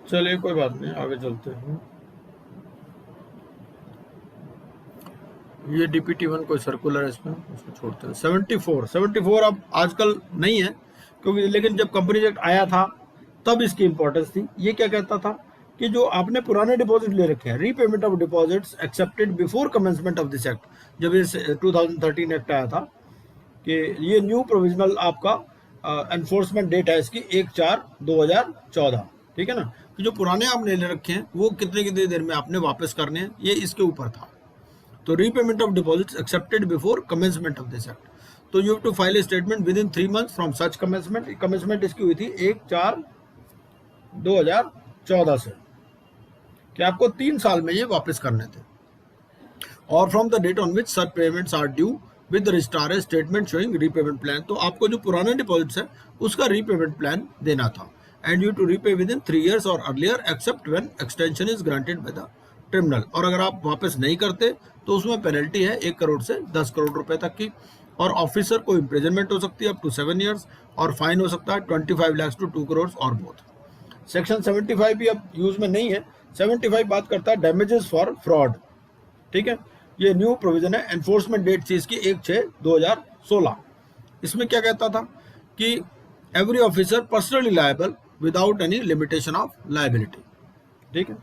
चलिए कोई बात नहीं, आगे चलते हैं। ये डीपीटी 1 कोई सर्कुलर है इसमें, उसको छोड़ते हैं। 74 अब आजकल नहीं है क्योंकि, लेकिन जब कंपनीज एक्ट आया था तब इसकी इंपॉर्टेंस थी। ये क्या कहता था कि जो आपने पुराने डिपॉजिट ले रखे हैं, repayment of deposits accepted before commencement of this act. जब ये 2013 एक्ट आया था कि ये न्यू प्रोविजनल आपका एनफोर्समेंट डेट है इसकी 1/4/2014, ठीक है ना। कि जो पुराने आपने ले रखे हैं वो कितने देर में आपने वापस करने हैं, ये इसके ऊपर था। तो repayment of deposits accepted before commencement of this act, तो you have to file a statement within 3 months from such commencement. Commencement इसकी हुई थी 1/4/2014 से, कि आपको 3 साल में ये वापस करने थे। और from the date on which such payments are due with registrar statement showing repayment plan. तो आपको जो पुराने डिपॉजिट्स है उसका रीपेमेंट प्लान देना था। And you to repay within 3 years और earlier except when extension is granted by the tribunal. और अगर आप वापस नहीं करते तो उसमें पेनल्टी है 1 करोड़ से 10 करोड़ रुपए तक की, और ऑफिसर को इम्प्रिजनमेंट हो सकती है अप टू 7 years, और फाइन हो सकता है 25 lakhs to 2 crores और बोथ। सेक्शन 75 भी अब यूज में नहीं है। 75 बात करता है डैमेजेस फॉर फ्रॉड, ठीक है। ये न्यू प्रोविजन है, एनफोर्समेंट डेट थी इसकी 1/6/2016। इसमें क्या कहता था कि every officer personally liable without any limitation of liability, ठीक है।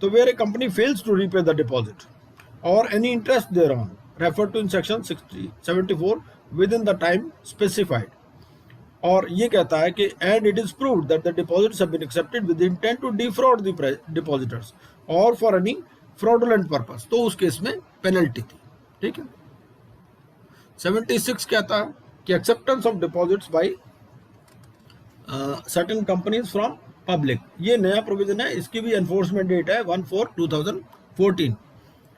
तो where a company fails to repay the deposit और any interest there on refer to in section 74 within the time specified. और ये कहता है कि and it is proved that the deposits have been accepted with intent to defrauded the depositors और for any fraudulent purpose, तो उस case में penalty थी, ठीक है। 76 कहता है कि acceptance of deposits by certain companies from public. ये नया प्रोविजन है, इसकी भी एनफोर्समेंट डेट है 1/4/2014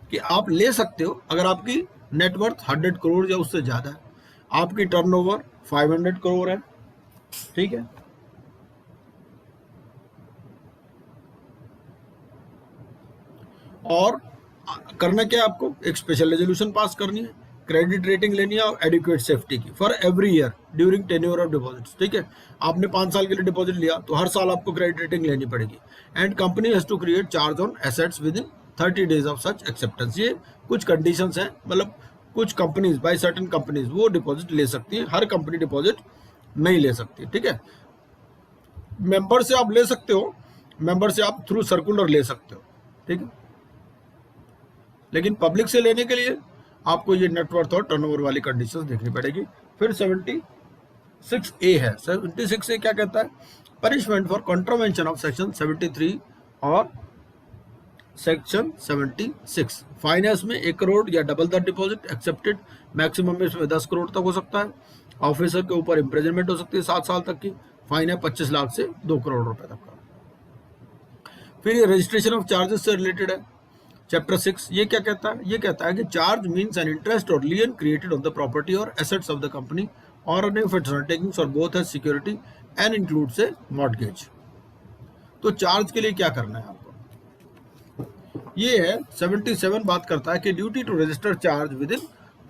कि आप ले सकते हो अगर आपकी नेटवर्थ 100 करोड़ या उससे ज्यादा है, आपकी टर्नओवर 500 करोड़ है, ठीक है। और करना क्या है आपको, एक स्पेशल रेजोल्यूशन पास करनी है, क्रेडिट रेटिंग लेनी है और एडिक्वेट सेफ्टी की for every year during tenure of deposits, ठीक है। आपने 5 साल के लिए डिपॉजिट लिया तो हर साल आपको क्रेडिट रेटिंग लेनी पड़ेगी। And company has to create charge on assets within 30 days of such acceptance. ये कुछ कंडीशंस हैं, मतलब कुछ कंपनीज बाय सर्टेन कंपनीज वो डिपॉजिट ले सकती है, हर कंपनी डिपॉजिट नहीं ले सकती, ठीक है। मेंबर से आप ले सकते हो, मेंबर से आप थ्रू सर्कुलर ले सकते हो, ठीक है। लेकिन पब्लिक से लेने के लिए आपको ये नेटवर्थ और टर्नओवर वाली कंडीशंस देखनी पड़ेगी। फिर 6A है। 76A क्या कहता है? Punishment for contravention of section 73 और सेक्शन 76। फाइन है इसमें 1 करोड़ या double the deposit accepted, maximum इसमें 10 करोड़ तक हो सकता है। ऑफिसर के ऊपर इम्प्रिजनमेंट हो सकती है 7 साल तक की। फाइन है 25 लाख से 2 करोड़ रुपए तक का। फिर ये रजिस्ट्रेशन ऑफ चार्जेस से रिलेटेड है, चैप्टर 6। ये क्या कहता है? ये कहता है कि charge means an interest or lien created on the property और assets of the company or any of its undertakings or both as security and includes a mortgage. तो चार्ज के लिए क्या करना है आपको? ये है 77 बात करता है कि duty to register charge within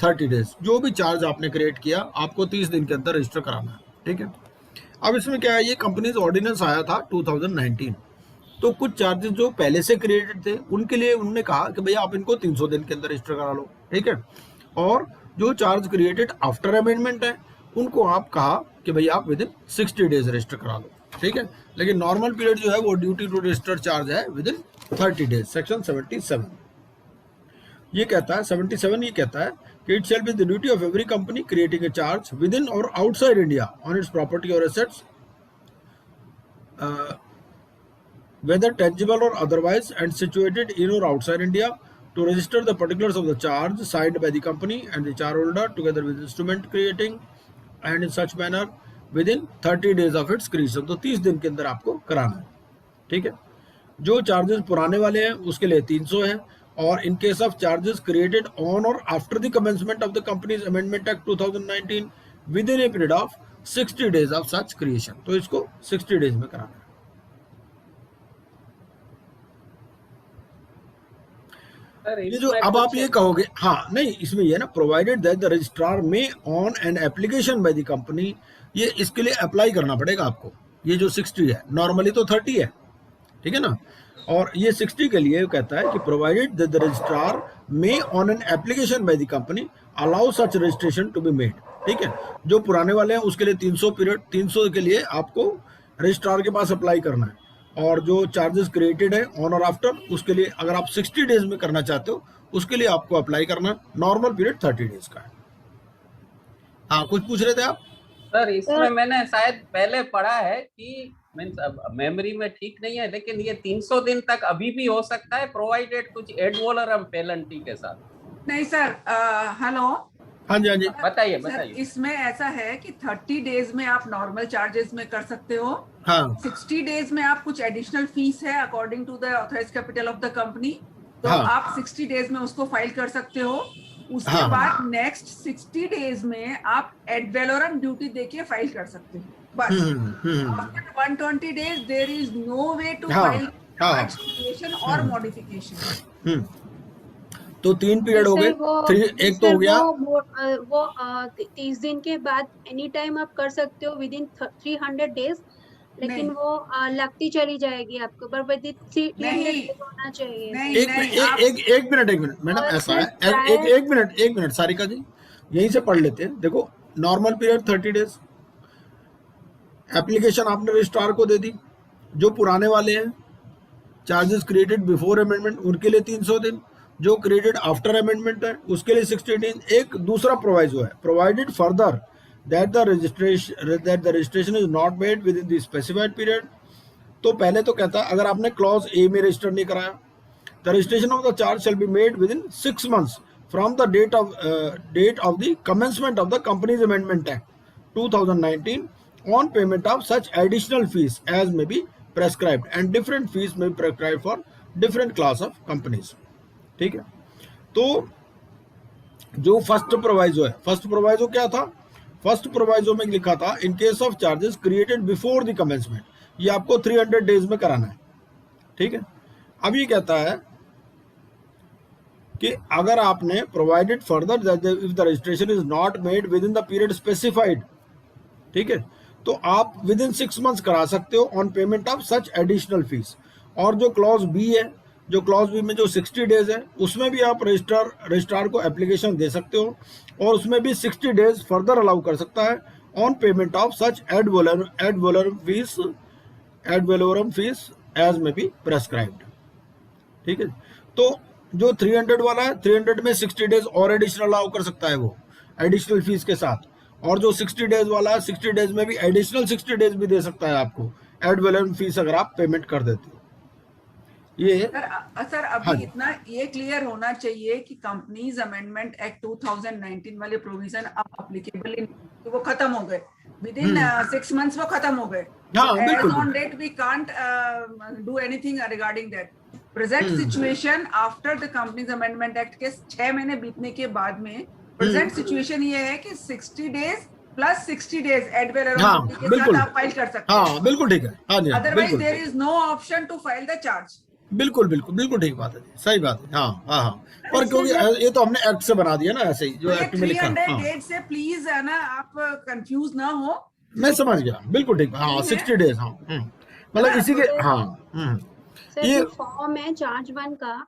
30 डेज। जो भी चार्ज आपने क्रिएट किया आपको 30 दिन के अंदर रजिस्टर कराना है, ठीक है। अब इसमें क्या है, ये कंपनीज ऑर्डिनेंस आया था 2019, तो कुछ चार्जेस जो पहले से क्रिएटेड थे उनके लिए उन्होंने कहा कि भैया आप इनको 300 दिन के अंदर रजिस्टर करा लो, ठीक है। और जो चार्ज क्रिएटेड आफ्टर अमेंडमेंट है उनको आप कहा कि भैया आप विद इन 60 डेज रजिस्टर करा लो, ठीक है। लेकिन नॉर्मल पीरियड जो है वो ड्यूटी टू रजिस्टर चार्ज है विद इन 30 डेज, सेक्शन 77। ये कहता है 77 ये कहता है कि it shall be the duty of every company creating a charge within और outside India on its property और assets whether tangible or otherwise and situated in or outside India to register the particulars of the charge signed by the company and the chargeholder together with instrument creating and in such manner within 30 days of its creation। तो 30 दिन के अंदर आपको कराना है, ठीक है। जो चार्जेस पुराने वाले हैं उसके लिए 300 है, और in case of charges created on और after the commencement of the companies amendment act 2019 within a period of 60 days of such creation, तो इसको 60 डेज में कराना है। ये जो अब आप ये कहोगे, हाँ नहीं इसमें ये ना, provided that the registrar may on an application by the company, ये इसके लिए अप्लाई करना पड़ेगा आपको। ये जो 60 है, नॉर्मली तो 30 है, ठीक है ना, और ये 60 के लिए कहता है कि provided that the registrar may on an application by the company allow such registration to be made, ठीक है। जो पुराने वाले हैं उसके लिए 300 पीरियड, 300 के लिए आपको रजिस्ट्रार के पास अप्लाई करना है, और जो चार्जेस क्रिएटेड है ऑन और आफ्टर उसके लिए अगर आप 60 डेज में करना चाहते हो उसके लिए आपको अप्लाई करना है। नॉर्मल पीरियड 30 डेज का है। हाँ कुछ पूछ रहे थे आप सर? इसमें मैंने शायद पहले पढ़ा है कि मीन्स मेमोरी में ठीक नहीं है, लेकिन ये 300 दिन तक अभी भी हो सकता है प्रोवाइडेड कुछ एड वोलरम पेनल्टी के साथ। नहीं सर, हेलो, हाँ जी हाँ जी बताइए सर, बताइए। इसमें ऐसा है कि 30 डेज में आप नॉर्मल चार्जेस में कर सकते हो। हाँ 60 डेज में आप कुछ एडिशनल फीस है according to the authorised capital of the company, तो हाँ। आप 60 डेज में उसको फाइल कर सकते हो। उसके हाँ। बाद नेक्स्ट 60 डेज में आप एड वैलोरम ड्यूटी देके फाइल कर सकते हो, बस। After 120 days there is no way to हाँ, फाइल हाँ। क्रिएशन और मॉडिफिकेशन। तो 3 पीरियड हो गए, एक तो हो गया वो 30 दिन के बाद एनी टाइम आप कर सकते हो विद इन 300 डेज, लेकिन नहीं। वो लगती चली जाएगी आपको, पर विद इन 300 नहीं। डेज होना चाहिए। नहीं, एक नहीं, आप- एक मिनट मैडम, और ऐसा फिर है, प्रायर- एक मिनट सारिका जी, यहीं से पढ़ लेते हैं। देखो नॉर्मल पीरियड 30 डेज, एप्लीकेशन आपने रजिस्ट्रार को दे दी। जो पुराने वाले हैं चार्जेस क्रिएटेड बिफोर अमेंडमेंट उनके लिए 300 दिन, जो क्रिएटेड आफ्टर अमेंडमेंट है उसके लिए 60 दिन। एक दूसरा प्रोवाइजो है, provided further that the registration is not made within the specified period. तो पहले तो कहता है अगर आपने क्लॉज ए में रजिस्टर नहीं कराया, the registration of the charge shall be made within 6 months from the date of the commencement of the companies amendment act 2019 on payment of such additional fees as may be prescribed and different fees may be prescribed for different class of companies, ठीक है। तो जो first proviso है, first proviso क्या था? First proviso में लिखा था इन case of charges created before the commencement, ये आपको 300 डेज में कराना है, ठीक है। अब ये कहता है कि अगर आपने provided further that if the registration is not made within the period specified, ठीक है, तो आप विद इन 6 months करा सकते हो on payment of such additional fees. और जो क्लॉज बी है, जो क्लॉज बी में जो 60 डेज है उसमें भी आप रजिस्ट्रार को एप्लीकेशन दे सकते हो, और उसमें भी 60 डेज फर्दर अलाउ कर सकता है on payment of such ad valorem fees as may be prescribed, ठीक है। तो जो 300 वाला है, 300 में 60 डेज और एडिशनल अलाउ कर सकता है वो एडिशनल फीस के साथ, और जो 60 डेज वाला है 60 डेज में भी एडिशनल 60 डेज भी दे सकता है आपको एड वैलोरेंट फीस अगर आप पेमेंट कर देते हो। ये सर हाँ अभी जी। इतना ये क्लियर होना चाहिए कि कंपनीज अमेंडमेंट एक्ट 2019 वाले प्रोविजन अब अप्लीकेबल ही नहीं, तो वो खत्म हो गए विद इन 6 मंथ्स, वो खत्म हो गए। हाँ, एज बिल्कुल on date we can't do anything regarding that. Present situation after the companies amendment act के 6 महीने बीतने के बाद में प्रेजेंट सिचुएशन ये है कि 60 days plus 60 days ad valorem हाँ, ड्यूटी के बिल्कुल। साथ आप फाइल कर सकते हैं। हाँ बिल्कुल ठीक है। हाँ जी, हाँ, अदरवाइज बिल्कुल there is no option to file the charge. बिल्कुल बिल्कुल बिल्कुल ठीक बात है जी, सही बात है। हाँ हाँ हाँ, पर क्योंकि ये तो हमने एक्ट से बना दिया ना, ऐसे ही जो तो ये एक्ट में लिखा है। 300 हाँ, डेज से प्लीज है ना आप कंफ्यूज ना हो। मैं समझ गया, बिल्कुल ठीक। हाँ 60 डेज। हाँ मतलब इसी के हाँ सर ये जो फॉर्म है चार्ज 1 का,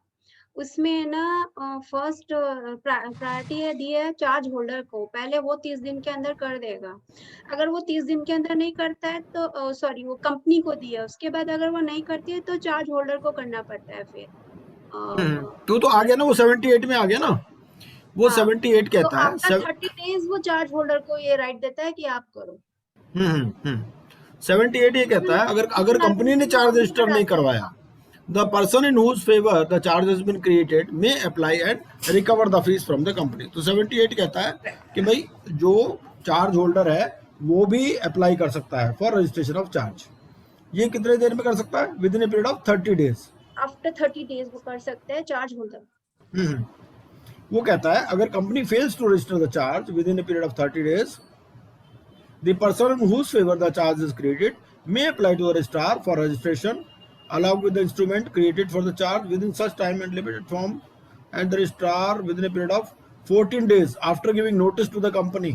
उसमें ना फर्स्ट प्रायोरिटी है दी है चार्ज होल्डर को, पहले वो 30 दिन के अंदर कर देगा। अगर वो 30 दिन के अंदर नहीं करता है तो सॉरी वो कंपनी को दिया, उसके बाद अगर वो नहीं करती है तो चार्ज होल्डर को करना पड़ता है फिर। तो आ गया ना, वो 78 में आ गया ना, वो हाँ, 78 तो कहता है आफ्टर 30 डेज वो चार्ज होल्डर को ये राइट देता है कि आप करो। 78 ये कहता है अगर कंपनी ने चार्ज रजिस्टर नहीं करवाया, the person in whose favour the charge has been created may apply and recover the fees from the company. तो 78 कहता है कि भाई जो चार्ज होल्डर है वो भी अप्लाई कर सकता है फॉर रजिस्ट्रेशन ऑफ चार्ज। ये कितने देर में कर सकता है? Within a period of 30 days. After 30 days वो कर सकते हैं चार्ज होल्डर। वो कहता है अगर company fails to register the charge within a period of 30 days, the person in whose favor the charge is created may apply to the registrar for registration along with the instrument created for the charge within such time and limited form, and the registrar within a period of 14 days after giving notice to the company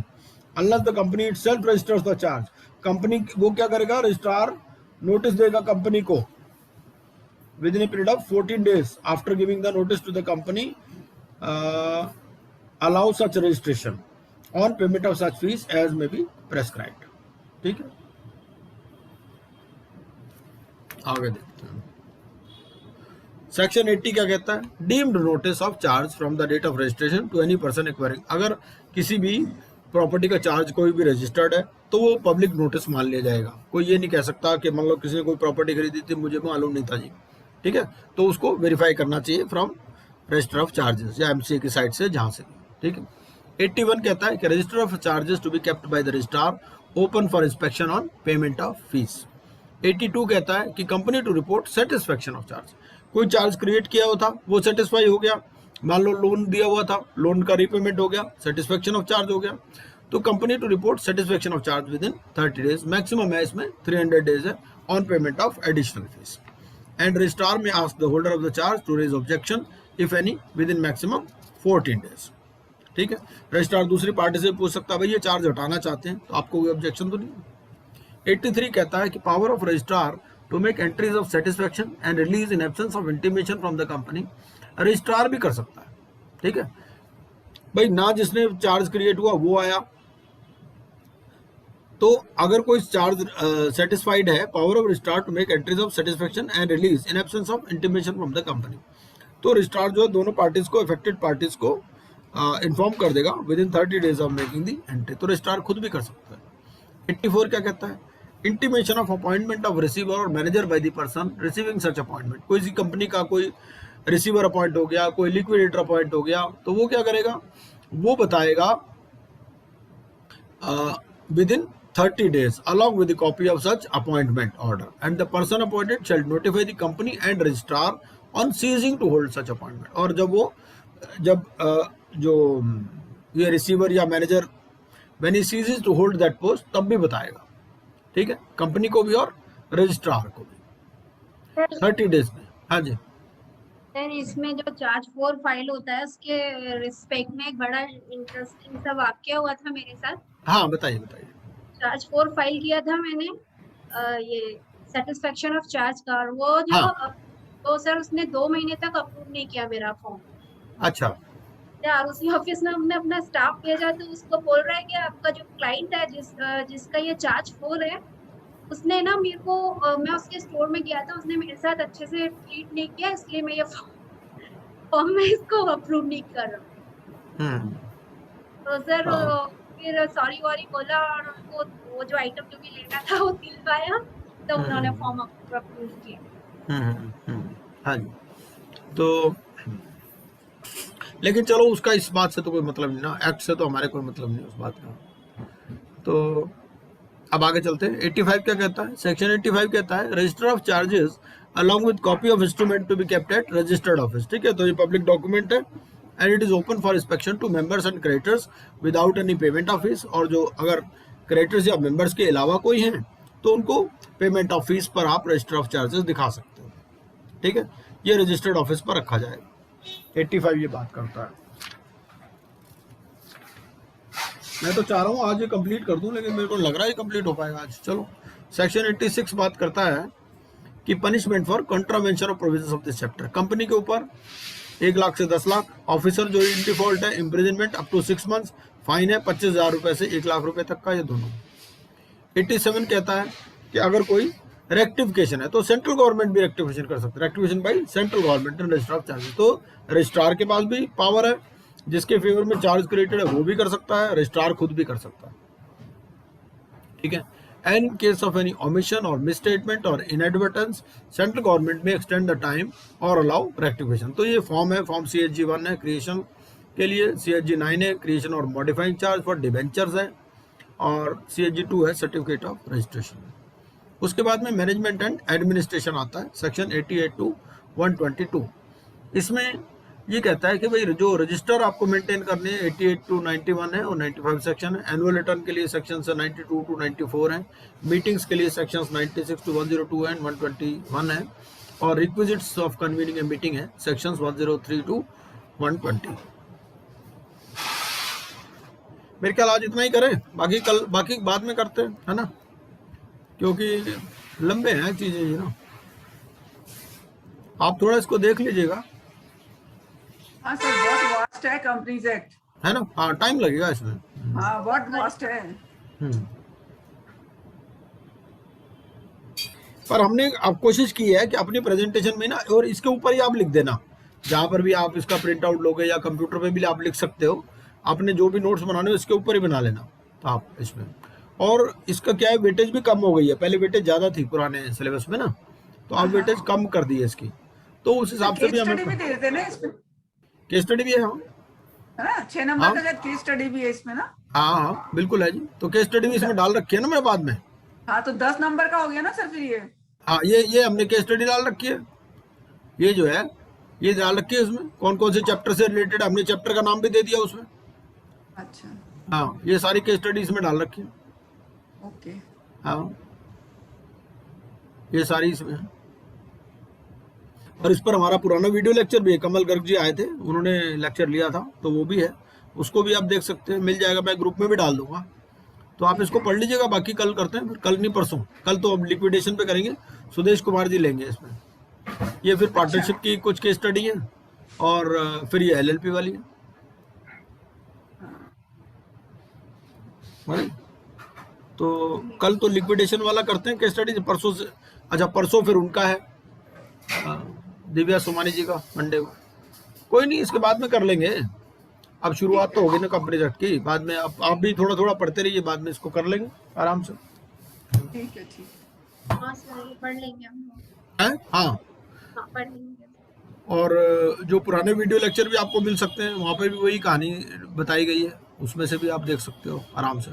unless the company itself registers the charge। Company वो क्या करेगा? Registrar notice देगा company को with in a period of 14 days after giving the notice to the company allow such registration on payment of such fees as may be prescribed। ठीक है, आगे देखते हैं। सेक्शन 80 क्या कहता है? Deemed notice of charge from the date of registration to any person acquiring. अगर किसी भी प्रॉपर्टी का चार्ज कोई भी रजिस्टर्ड है तो वो पब्लिक नोटिस मान लिया जाएगा। कोई ये नहीं कह सकता कि मान लो किसी ने कोई प्रॉपर्टी खरीदी थी, मुझे मालूम नहीं था जी, ठीक है, तो उसको वेरीफाई करना चाहिए फ्रॉम रजिस्टर ऑफ चार्जेस या एमसीए की साइट से, जहां से, ठीक है। 81 कहता है कि register of charges to be kept by the registrar open for inspection on payment of fees. 82 कहता है कि company to report satisfaction of charge. कोई चार्ज क्रिएट किया हुआ था, वो सेटिस्फाई हो गया, मान लो लोन दिया हुआ था, लोन का रीपेमेंट हो गया, सेटिस्फेक्शन ऑफ चार्ज हो गया, तो company to report satisfaction of charge within 30 days. Maximum है इसमें 300 डेज है on payment of additional fees. And registrar may ask the holder of the charge to raise objection if any within maximum 14 days. ठीक है, registrar दूसरी party से पूछ सकता है भाई ये चार्ज हटाना चाहते हैं, तो आपको कोई ऑब्जेक्शन तो नहीं। 83 कहता है कि power of registrar to make entries of satisfaction and release in absence of intimation from the company. Registrar भी कर सकता है, ठीक है भाई, ना जिसने चार्ज क्रिएट हुआ वो आया, तो अगर कोई चार्ज सेटिस्फाइड है, power of registrar to make entries of satisfaction and release in absence of intimation from the company. तो रजिस्ट्रार जो है दोनों पार्टीज को, अफेक्टेड पार्टीज को इन्फॉर्म कर देगा within 30 days of making the entry. तो रजिस्ट्रार खुद भी कर सकता है। 84 क्या कहता है? Intimation of appointment of receiver और manager by the person receiving such appointment. कोई सी कंपनी का कोई रिसीवर अपॉइंट हो गया, कोई लिक्विडेटर अपॉइंट हो गया, तो वो क्या करेगा? वो बताएगा with in 30 days along with the copy of such appointment order, and the person appointed shall notify the company and registrar on ceasing to hold such appointment। और जब जो ये रिसीवर या manager when he ceases to hold that post तब भी बताएगा, ठीक है, कंपनी को भी और रजिस्ट्रार को भी 30 days में। हाँ जी सर, इसमें जो चार्ज 4 फाइल होता है उसके रिस्पेक्ट में एक बड़ा इंटरेस्टिंग सा वाक्य हुआ था मेरे साथ। हाँ बताइए बताइए। चार्ज 4 फाइल किया था मैंने ये सेटिस्फेक्शन ऑफ चार्ज का, और वो जो तो सर उसने 2 महीने तक अप्रूव नहीं किया मेरा फॉर्म। अच्छा, यार उसी ऑफिस में हमने अपना स्टाफ भेजा तो उसको बोल रहा है कि आपका जो क्लाइंट है जिसका ये चार्ज 4 है, उसने ना मेरे को मैं उसके स्टोर में गया था, उसने मेरे साथ अच्छे से ट्रीट नहीं किया, इसलिए मैं ये फॉर्म में इसको अप्रूव नहीं कर रहा हूँ। तो सर फिर सॉरी वॉरी बोला और उनको वो जो आइटम जो भी लेना था वो दिलवाया, तो उन्होंने फॉर्म अप्रूव किया। हाँ जी। तो लेकिन चलो उसका इस बात से तो कोई मतलब नहीं ना, एक्ट से तो हमारे कोई मतलब नहीं उस बात का। तो अब आगे चलते हैं। 85 क्या कहता है? सेक्शन 85 कहता है register of charges along with copy of instrument to be kept at registered office. ठीक है, तो ये पब्लिक डॉक्यूमेंट है and it is open for inspection to members and creditors without any payment of fees. और जो अगर creditors या members के अलावा कोई हैं तो उनको पेमेंट ऑफ फीस पर आप रजिस्टर ऑफ चार्जेस दिखा सकते हो। ठीक है, ये रजिस्टर्ड ऑफिस पर रखा जाएगा। 85 ये बात करता है। मैं तो चाह रहा हूँ आज ये कंप्लीट कर दूं, लेकिन मेरे को लग रहा है ये कंप्लीट हो पाएगा आज। चलो, सेक्शन 86 बात करता है कि punishment for contravention of provisions of this chapter. Company के ऊपर 1 लाख से 10 लाख, ऑफिसर जो इन डिफॉल्ट है imprisonment up to 6 months, fine है 25,000 रुपए से 1 लाख रुपए तक का, ये दोनों। 87 कहता है कि अगर कोई रेक्टिफिकेशन है तो सेंट्रल गवर्नमेंट भी रेक्टिफिकेशन कर सकता है, rectification by central government and register of charges. तो रजिस्ट्रार के पास भी पावर है, जिसके फेवर में चार्ज क्रिएटेड है वो भी कर सकता है, रजिस्ट्रार खुद भी कर सकता है। ठीक है, and in case of any omission और मिसस्टेटमेंट और इनएडवर्टेंस सेंट्रल गवर्नमेंट में एक्सटेंड द टाइम और अलाउ रेक्टिफिकेशन। तो ये फॉर्म है, फॉर्म CHG 1 है क्रिएशन के लिए, CHG 9 है क्रिएशन और मॉडिफाइंग चार्ज फॉर डिवेंचर्स है, और CHG 2 है सर्टिफिकेट ऑफ रजिस्ट्रेशन। उसके बाद में मैनेजमेंट एंड एडमिनिस्ट्रेशन आता है, सेक्शन 88 to 122। इसमें ये कहता है कि भाई जो रजिस्टर आपको मेंटेन करने हैं 88 to 91 है और 95 सेक्शन है। एनुअल रिटर्न के लिए सेक्शन 92 to 94 है। मीटिंग्स के लिए सेक्शंस 96 to 102 एंड 121 है। और requisites of convening a meeting है सेक्शंस 103 to 120। मेरे ख्याल आज इतना ही करें, बाकी बाद में करते हैं, है ना, क्योंकि लंबे हैं चीजें ये ना। आप थोड़ा इसको देख लीजिएगा, हाँ सर, बहुत वास्ट है कंपनीज एक्ट, है ना। हाँ, टाइम लगेगा इसमें। हाँ बहुत वास्ट है। पर हमने अब कोशिश की है कि अपनी प्रेजेंटेशन में ना, और इसके ऊपर ही आप लिख देना, जहां पर भी आप इसका प्रिंट आउट लोगे या कंप्यूटर पे भी आप लिख सकते हो। आपने जो भी नोट्स बनाने हो इसके ऊपर ही बना लेना आप इसमें। और इसका क्या है, वेटेज भी कम हो गई है, पहले वेटेज ज्यादा थी पुराने सिलेबस में ना, तो आप वेटेज कम कर दी है इसकी, तो उस हिसाब से भी केस स्टडी भी हमें दे देते हैं ना इसमें, केस स्टडी भी है। हाँ है ना, 6 नंबर का केस स्टडी भी है इसमें ना। हाँ हाँ बिल्कुल है जी, तो केस स्टडी भी इसमें डाल रखी है ना मेरे बाद में। हाँ तो 10 नंबर का हो गया ना सर फिर ये। हाँ, ये हमने केस स्टडी डाल रखी है, ये जो है ये डाल रखी है। इसमें कौन कौन से चैप्टर से रिलेटेड, हमने चैप्टर का नाम भी दे दिया उसमें। अच्छा, हाँ, ये सारी केस स्टडी इसमें डाल रखी है। ओके। हाँ, ये सारी इसमें है। और इस पर हमारा पुराना वीडियो लेक्चर भी है, कमल गर्ग जी आए थे, उन्होंने लेक्चर लिया था, तो वो भी है, उसको भी आप देख सकते हैं, मिल जाएगा, मैं ग्रुप में भी डाल दूंगा, तो आप इसको पढ़ लीजिएगा। बाकी कल करते हैं, फिर कल नहीं परसों, कल तो अब लिक्विडेशन पे करेंगे, सुदेश कुमार जी लेंगे इसमें। ये फिर पार्टनरशिप की कुछ केस स्टडी है, और फिर ये LLP वाली है। तो कल तो लिक्विडेशन वाला करते हैं केस स्टडी, परसों से, अच्छा परसों फिर उनका है दिव्या सोमानी जी का मंडे को। कोई नहीं, इसके बाद में कर लेंगे, अब शुरुआत तो होगी ना कंपनी एक्ट की, बाद में आप भी थोड़ा थोड़ा पढ़ते रहिए, बाद में इसको कर लेंगे आराम से। ठीक है, ठीक। हाँ सर, ये पढ़ लेंगे हम लोग। हैं? हाँ, हाँ पढ़ लेंगे। और जो पुराने वीडियो लेक्चर भी आपको मिल सकते हैं, वहाँ पे भी वही कहानी बताई गई है, उसमें से भी आप देख सकते हो आराम से।